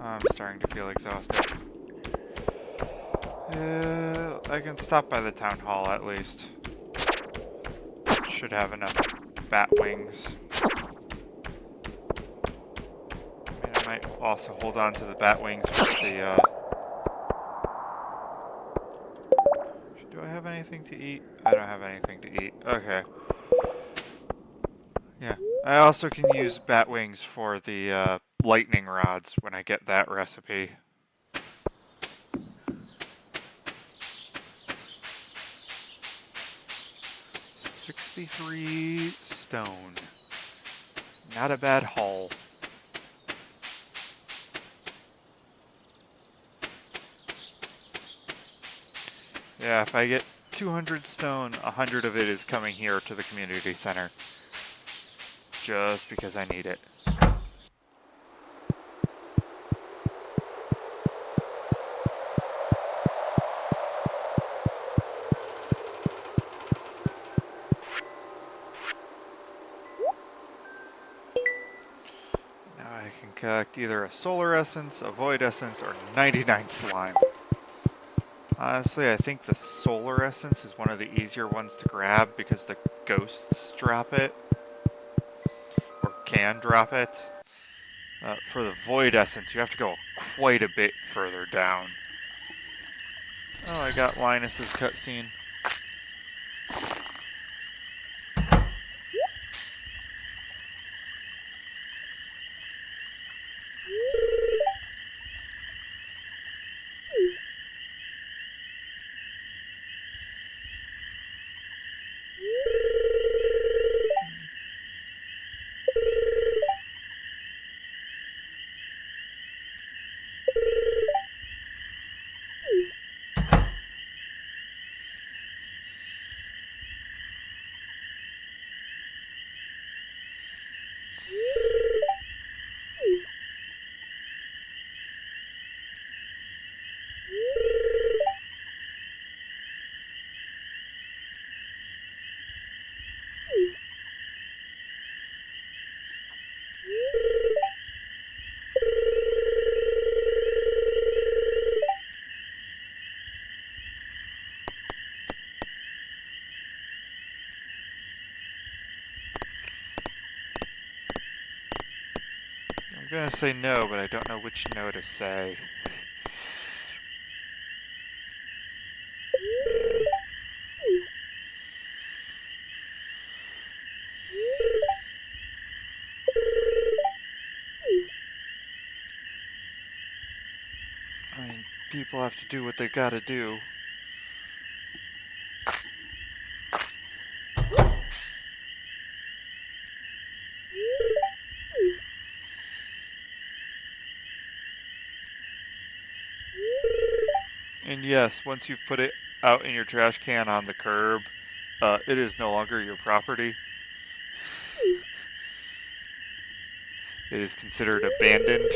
I'm starting to feel exhausted. I can stop by the town hall at least. Should have enough bat wings. I mean, I might also hold on to the bat wings for the, Do I have anything to eat? I don't have anything to eat. Okay. Yeah. I also can use bat wings for the, lightning rods when I get that recipe. $63 stone. Not a bad haul. Yeah, if I get 200 stone, 100 of it is coming here to the community center. Just because I need it. Now I can collect either a solar essence, a void essence, or 99 slime. Honestly, I think the solar essence is one of the easier ones to grab because the ghosts drop it, or can drop it. For the void essence, you have to go quite a bit further down. Oh, I got Linus's cutscene. I'm gonna say no, but I don't know which no to say. I mean, people have to do what they gotta do. And yes, once you've put it out in your trash can on the curb, it is no longer your property. It is considered abandoned.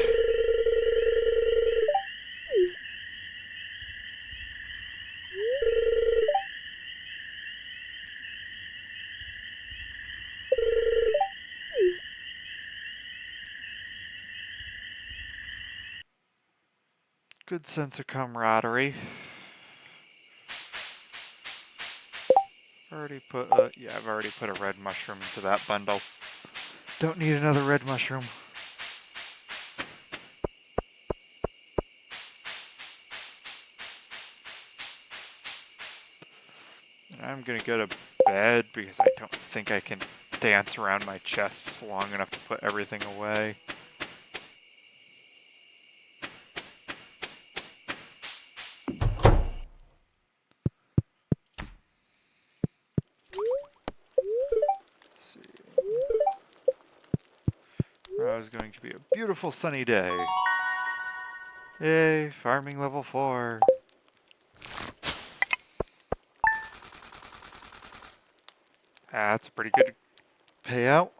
Good sense of camaraderie. I've already put a red mushroom into that bundle. Don't need another red mushroom. I'm gonna go to bed because I don't think I can dance around my chests long enough to put everything away. Let's see. Tomorrow is going to be a beautiful sunny day. Yay, farming level 4. That's a pretty good payout.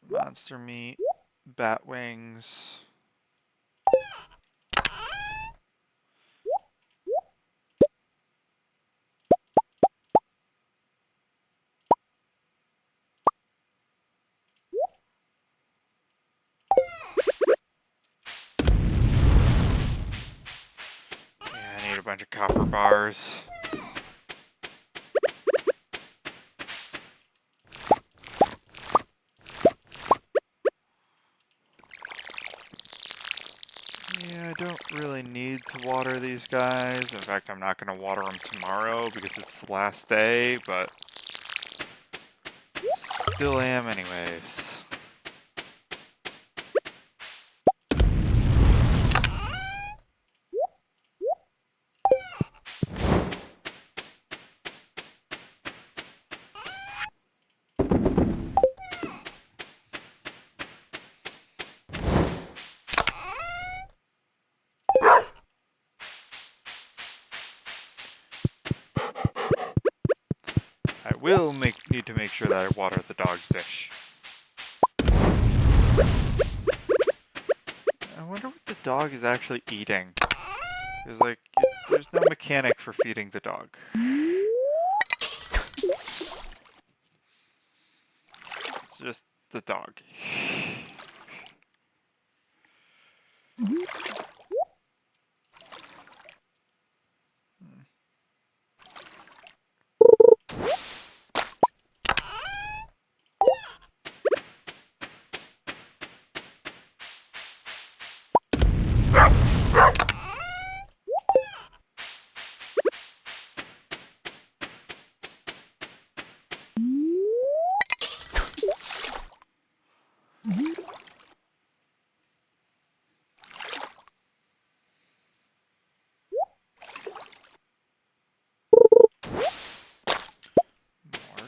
Monster meat, bat wings. Yeah, I need a bunch of copper bars. Yeah, I don't really need to water these guys. In fact, I'm not going to water them tomorrow because it's the last day, but still am anyways. will need to make sure that I water the dog's dish. I wonder what the dog is actually eating. Because, like, there's no mechanic for feeding the dog. It's just the dog.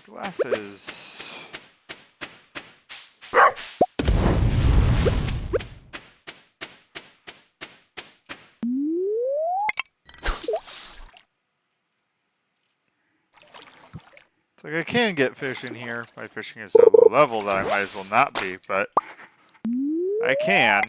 Glasses. It's like I can get fish in here. My fishing is so low level that I might as well not be, but I can.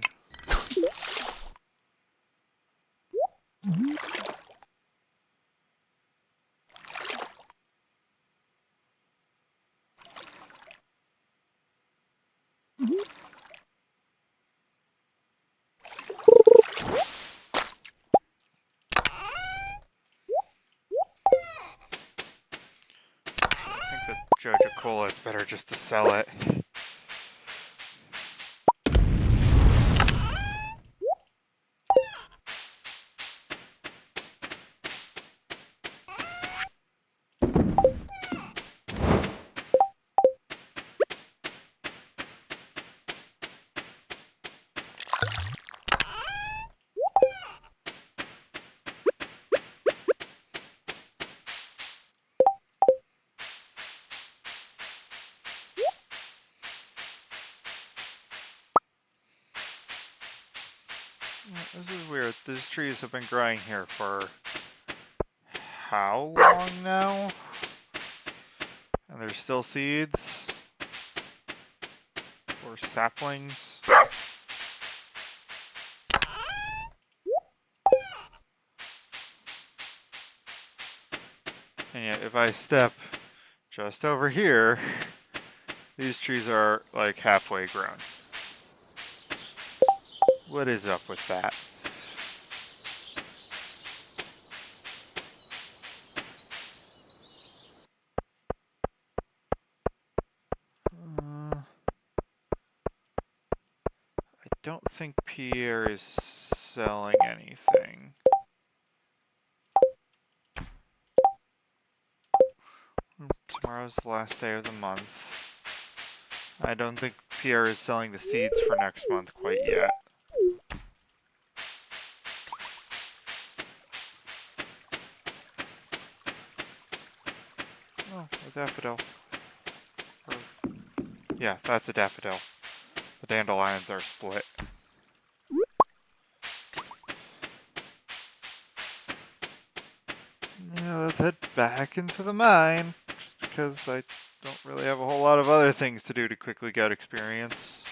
Joja Cola, it's better just to sell it. This is weird. These trees have been growing here for how long now? And there's still seeds? Or saplings? And yet, if I step just over here, these trees are like halfway grown. What is up with that? I don't think Pierre is selling anything. Tomorrow's the last day of the month. I don't think Pierre is selling the seeds for next month quite yet. Oh, a daffodil. Yeah, that's a daffodil. The dandelions are split. Yeah, let's head back into the mine, just because I don't really have a whole lot of other things to do to quickly get experience.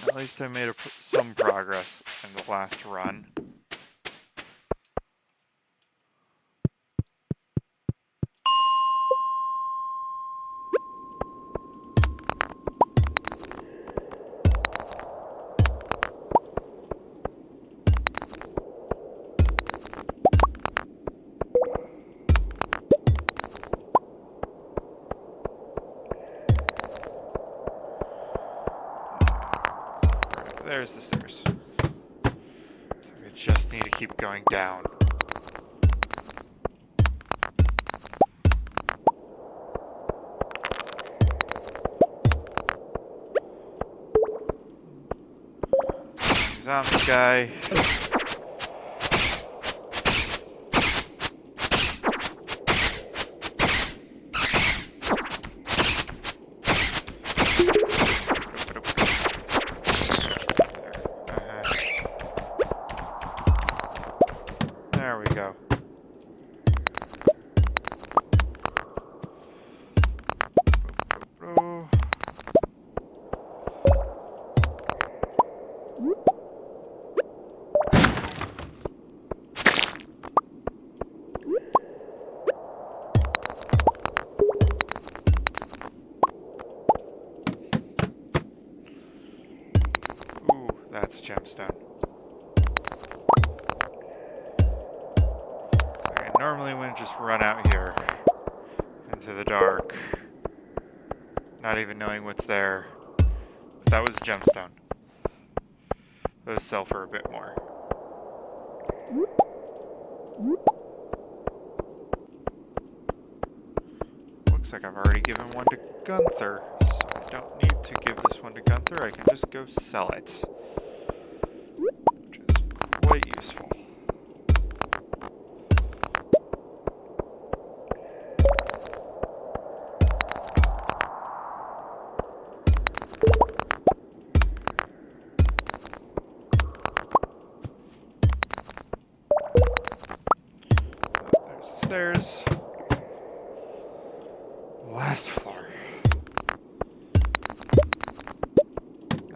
At least I made some progress in the last run. There's the stairs. I just need to keep going down. Zombie guy. that's a gemstone. So I normally wouldn't just run out here into the dark, not even knowing what's there. But that was a gemstone. Those sell for a bit more. Looks like I've already given one to Gunther, so I don't need to give this one to Gunther. I can just go sell it, which is quite useful. There's the stairs. Last floor.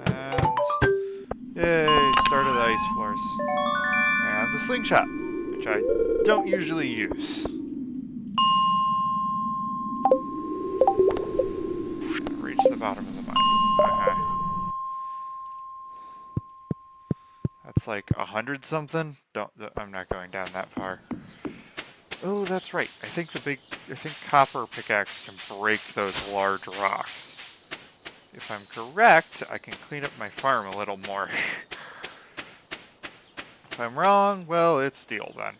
And yay, started the ice floors. And the slingshot, which I don't usually use. Reach the bottom of the mine. Okay. That's like 100 something. I'm not going down that far. Oh, that's right. I think copper pickaxe can break those large rocks. If I'm correct, I can clean up my farm a little more. If I'm wrong, well, it's steel then.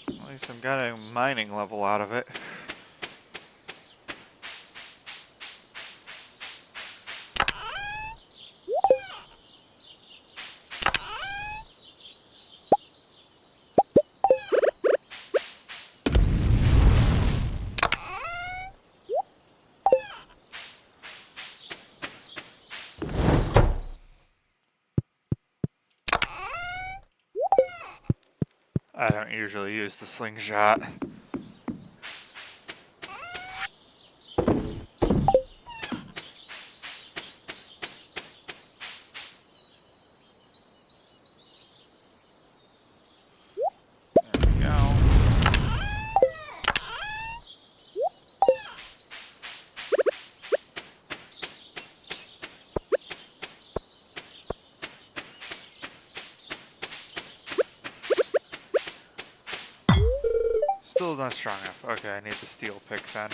At least I'm getting a mining level out of it. I don't usually use the slingshot. There we go. Still not strong enough. Okay, I need the steel pick then.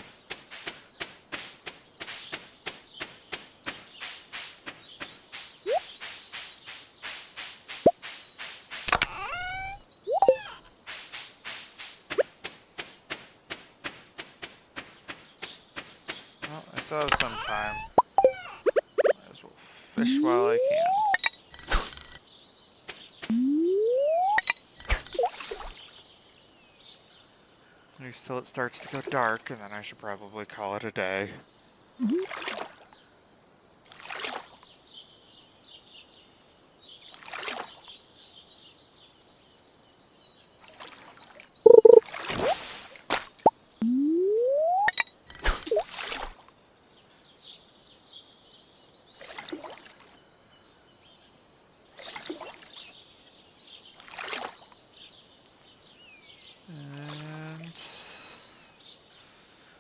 Well, I still have some time. Might as well fish while I can. At least till it starts to go dark, and then I should probably call it a day.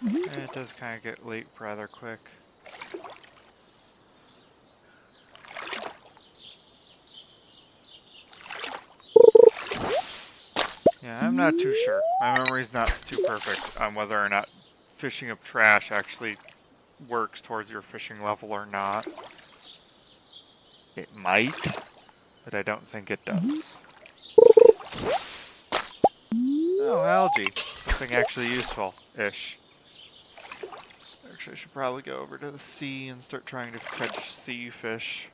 And it does kind of get late rather quick. Yeah, I'm not too sure. My memory's not too perfect on whether or not fishing up trash actually works towards your fishing level or not. It might, but I don't think it does. Oh, algae. Something actually useful-ish. Actually, I should probably go over to the sea and start trying to catch sea fish.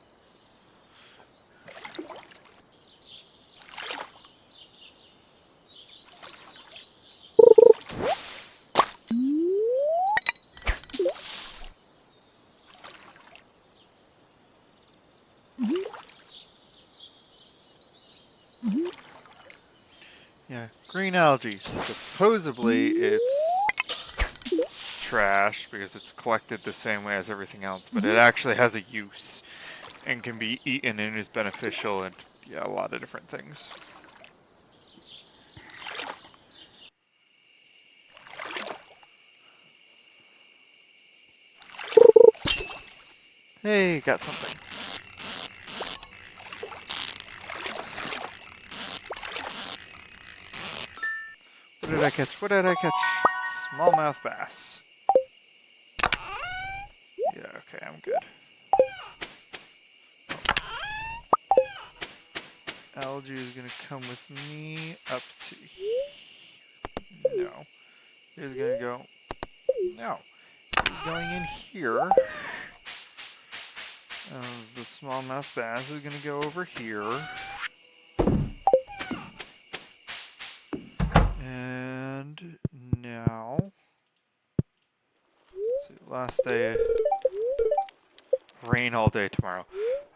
Yeah, green algae. Supposedly it's trash because it's collected the same way as everything else, but it actually has a use and can be eaten and is beneficial and yeah, a lot of different things. Hey, got something. What did I catch? What did I catch? Smallmouth bass. Yeah, okay, I'm good. Algae is gonna come with me up to here. No. He's gonna go. No. He's going in here. The smallmouth bass is gonna go over here. And now, see, last day, rain all day tomorrow.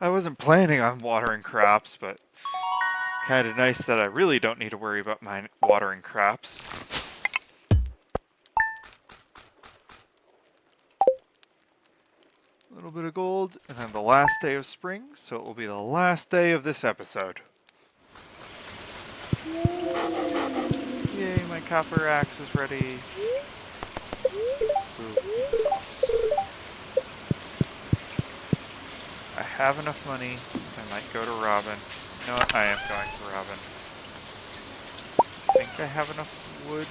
I wasn't planning on watering crops, but kind of nice that I really don't need to worry about my watering crops. A little bit of gold, and then the last day of spring, so it will be the last day of this episode. Yay, my copper axe is ready. Ooh, sauce. I have enough money. I might go to Robin. You know what? I am going to Robin. I think I have enough wood.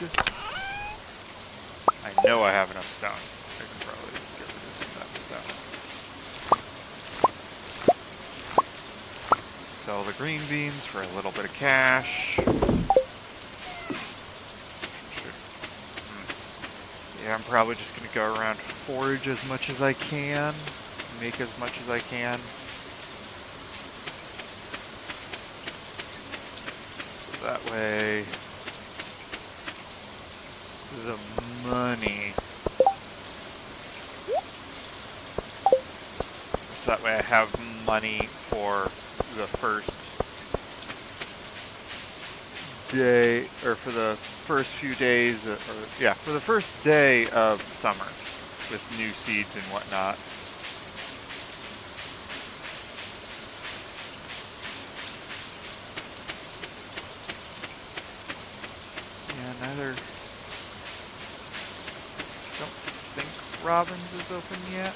I know I have enough stone. I can probably get rid of some of that stone. Sell the green beans for a little bit of cash. Yeah, I'm probably just going to go around, forage as much as I can, make as much as I can. So that way, the money, so that way I have money for the first day, or for the first few days, for the first day of summer with new seeds and whatnot. Yeah, neither. Don't think Robin's is open yet.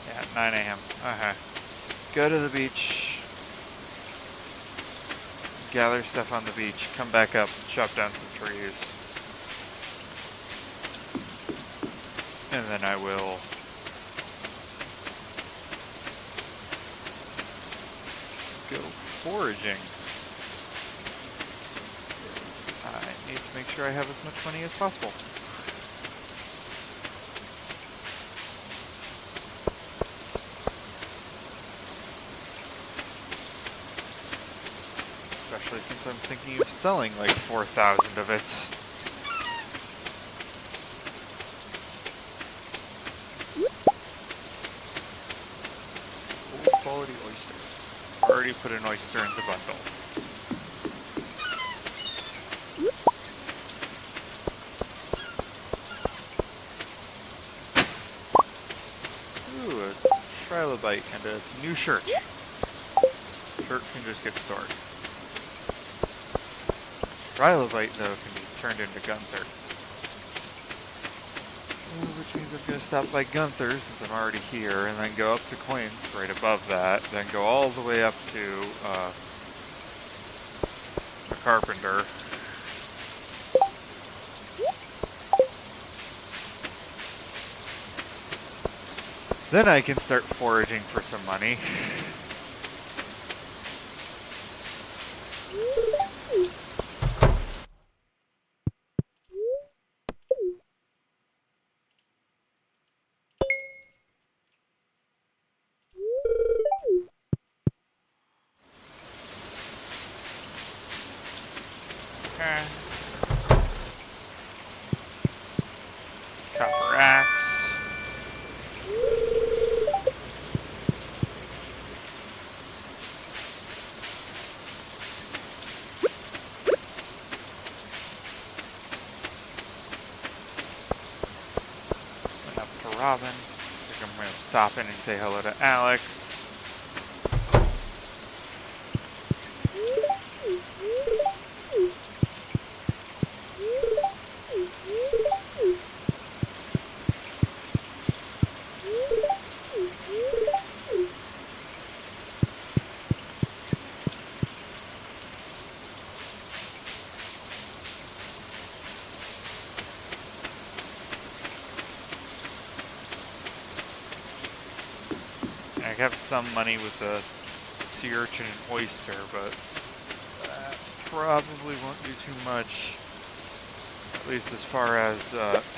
Yeah, 9 a.m. Okay. Go to the beach. Gather stuff on the beach. Come back up. Chop down some trees. And then I will go foraging. I need to make sure I have as much money as possible. Especially since I'm thinking of selling like 4,000 of it. Old quality oyster. Already put an oyster in the bundle. Ooh, a trilobite and a new shirt. Shirt can just get stored. Trilobite, though, can be turned into Gunther. Which means I'm going to stop by Gunther since I'm already here, and then go up to Coins right above that, then go all the way up to the Carpenter. Then I can start foraging for some money. Copper axe. Went up to Robin. I think I'm going to stop in and say hello to Alex. I have some money with the sea urchin and oyster, but that probably won't do too much. At least as far as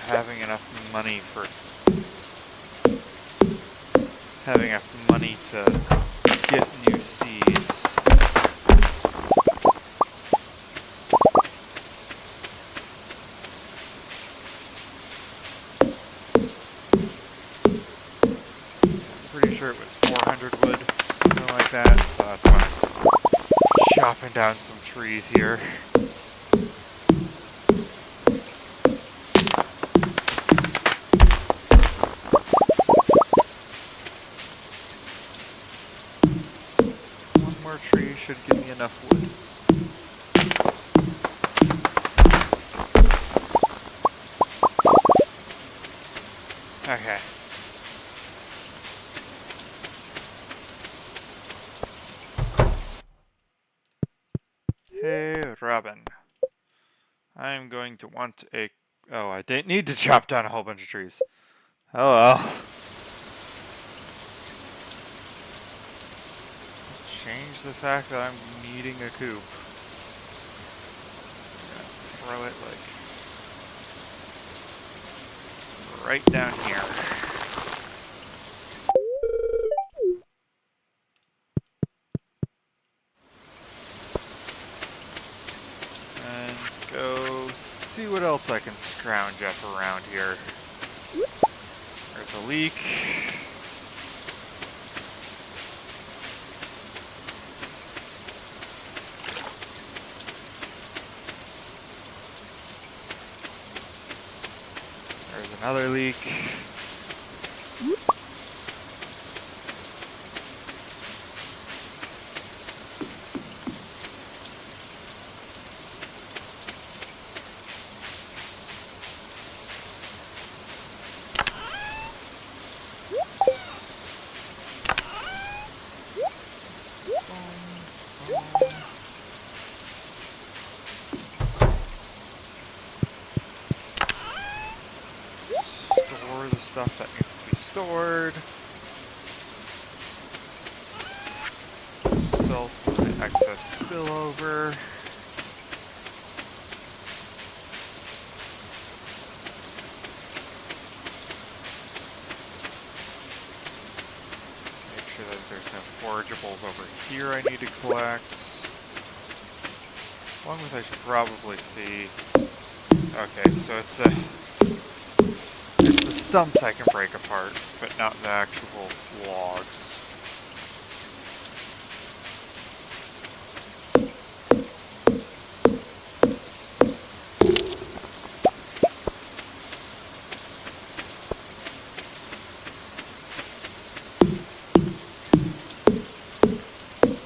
having enough money to get new seeds. I'm pretty sure it was 400 wood, something like that, so that's why I'm chopping down some trees here. One more tree should give me enough wood. Okay. Hey, Robin. I'm going to want a... Oh, I didn't need to chop down a whole bunch of trees. Oh well. Change the fact that I'm needing a coop. I'm gonna throw it, like, right down here. And go see what else I can scrounge up around here. There's a leak. There's another leak. Store the stuff that needs to be stored. Sell some of the excess spillover. Make sure that there's no forageables over here I need to collect. Along with I should probably see... Okay, so it's the stumps I can break apart, but not the actual logs.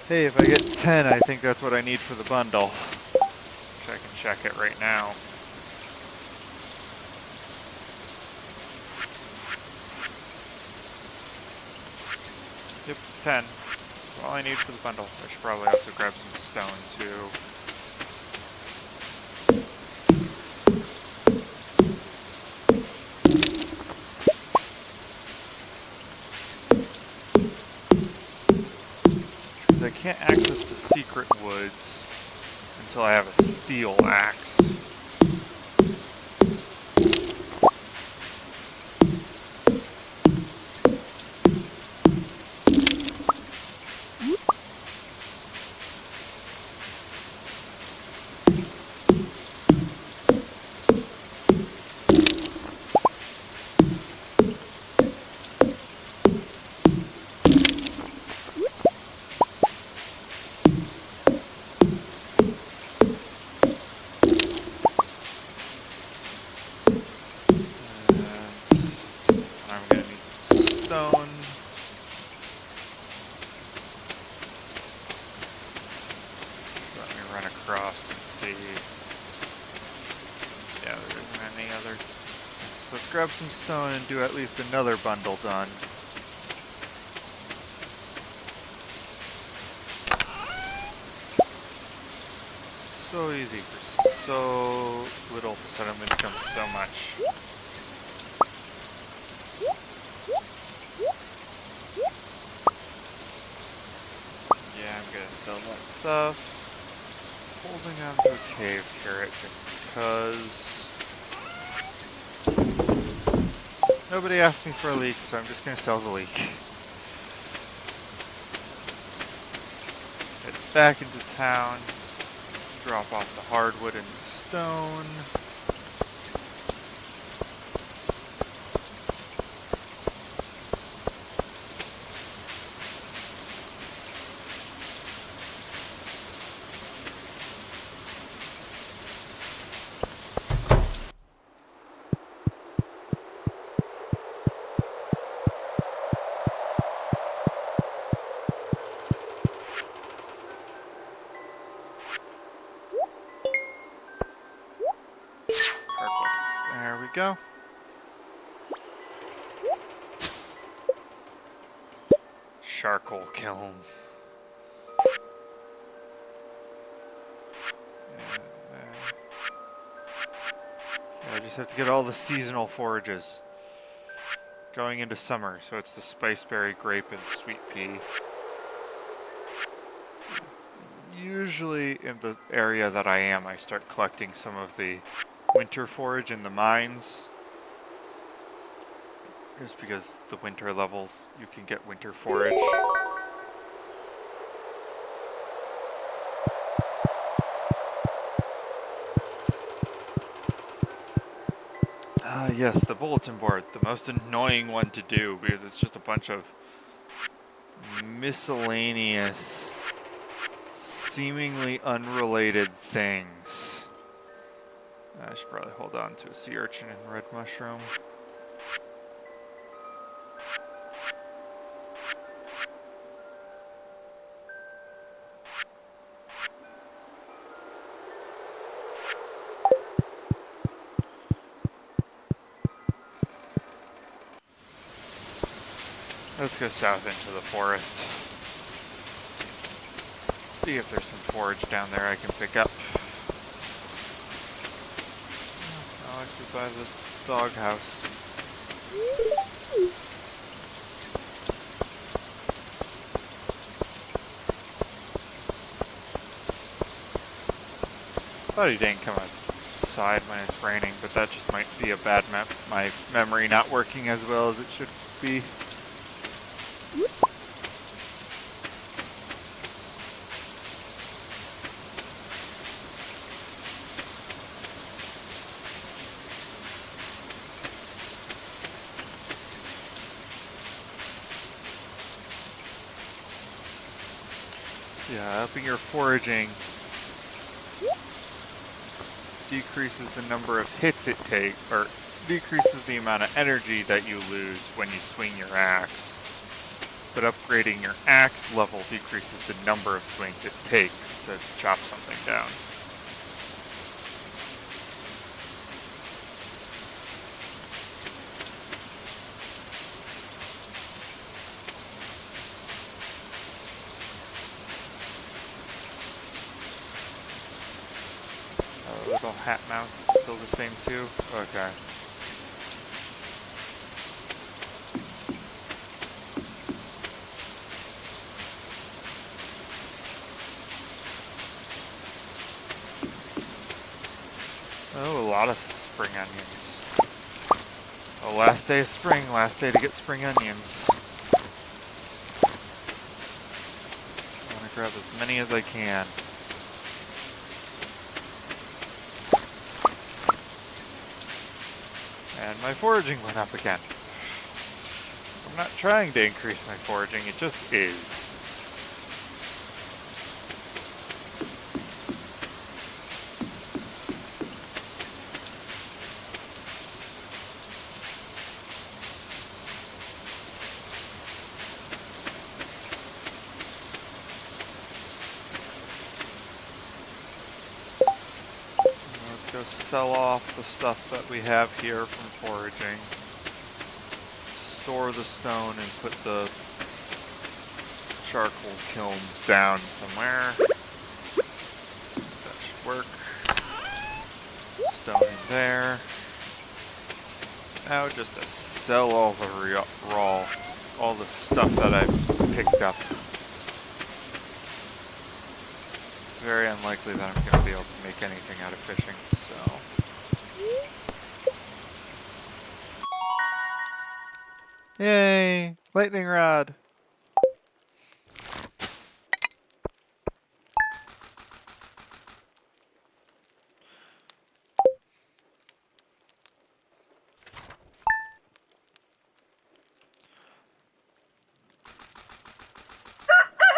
Hey, if I get 10, I think that's what I need for the bundle. Which I can check it right now. Yep, 10. That's all I need for the bundle. I should probably also grab some stone, too. Because I can't access the secret woods until I have a steel axe. Grab some stone and do at least another bundle done. So easy for so little to suddenly become so much. stuff. Holding on to a cave carrot because nobody asked me for a leek, so I'm just going to sell the leek. Head back into town, drop off the hardwood and stone. There we go. Charcoal kiln. I just have to get all the seasonal forages. Going into summer, so it's the spiceberry, grape, and sweet pea. Usually in the area that I am, I start collecting some of the winter forage in the mines. Just because the winter levels, you can get winter forage. Ah, yes, the bulletin board. The most annoying one to do because it's just a bunch of miscellaneous, seemingly unrelated things. I should probably hold on to a sea urchin and red mushroom. Let's go south into the forest. See if there's some forage down there I can pick up. I'll actually buy the doghouse. Thought he didn't come outside when it's raining, but that just might be a bad map. My memory not working as well as it should be. Yeah, upping your foraging decreases the number of hits it takes, or decreases the amount of energy that you lose when you swing your axe. But upgrading your axe level decreases the number of swings it takes to chop something down. Little hat mouse still the same too? Okay. Oh, a lot of spring onions. Oh, last day of spring, last day to get spring onions. I want to grab as many as I can. And my foraging went up again. I'm not trying to increase my foraging, it just is. Let's go sell off the stuff that we have here from foraging. Store the stone and put the charcoal kiln down somewhere. That should work. Stone in there. Now just to sell all the all the stuff that I've picked up. very unlikely that I'm going to be able to make anything out of fishing, so... Yay! Lightning rod!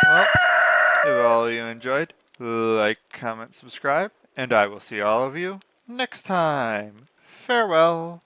Well, if all of you enjoyed, like, comment, subscribe, and I will see all of you next time. Farewell!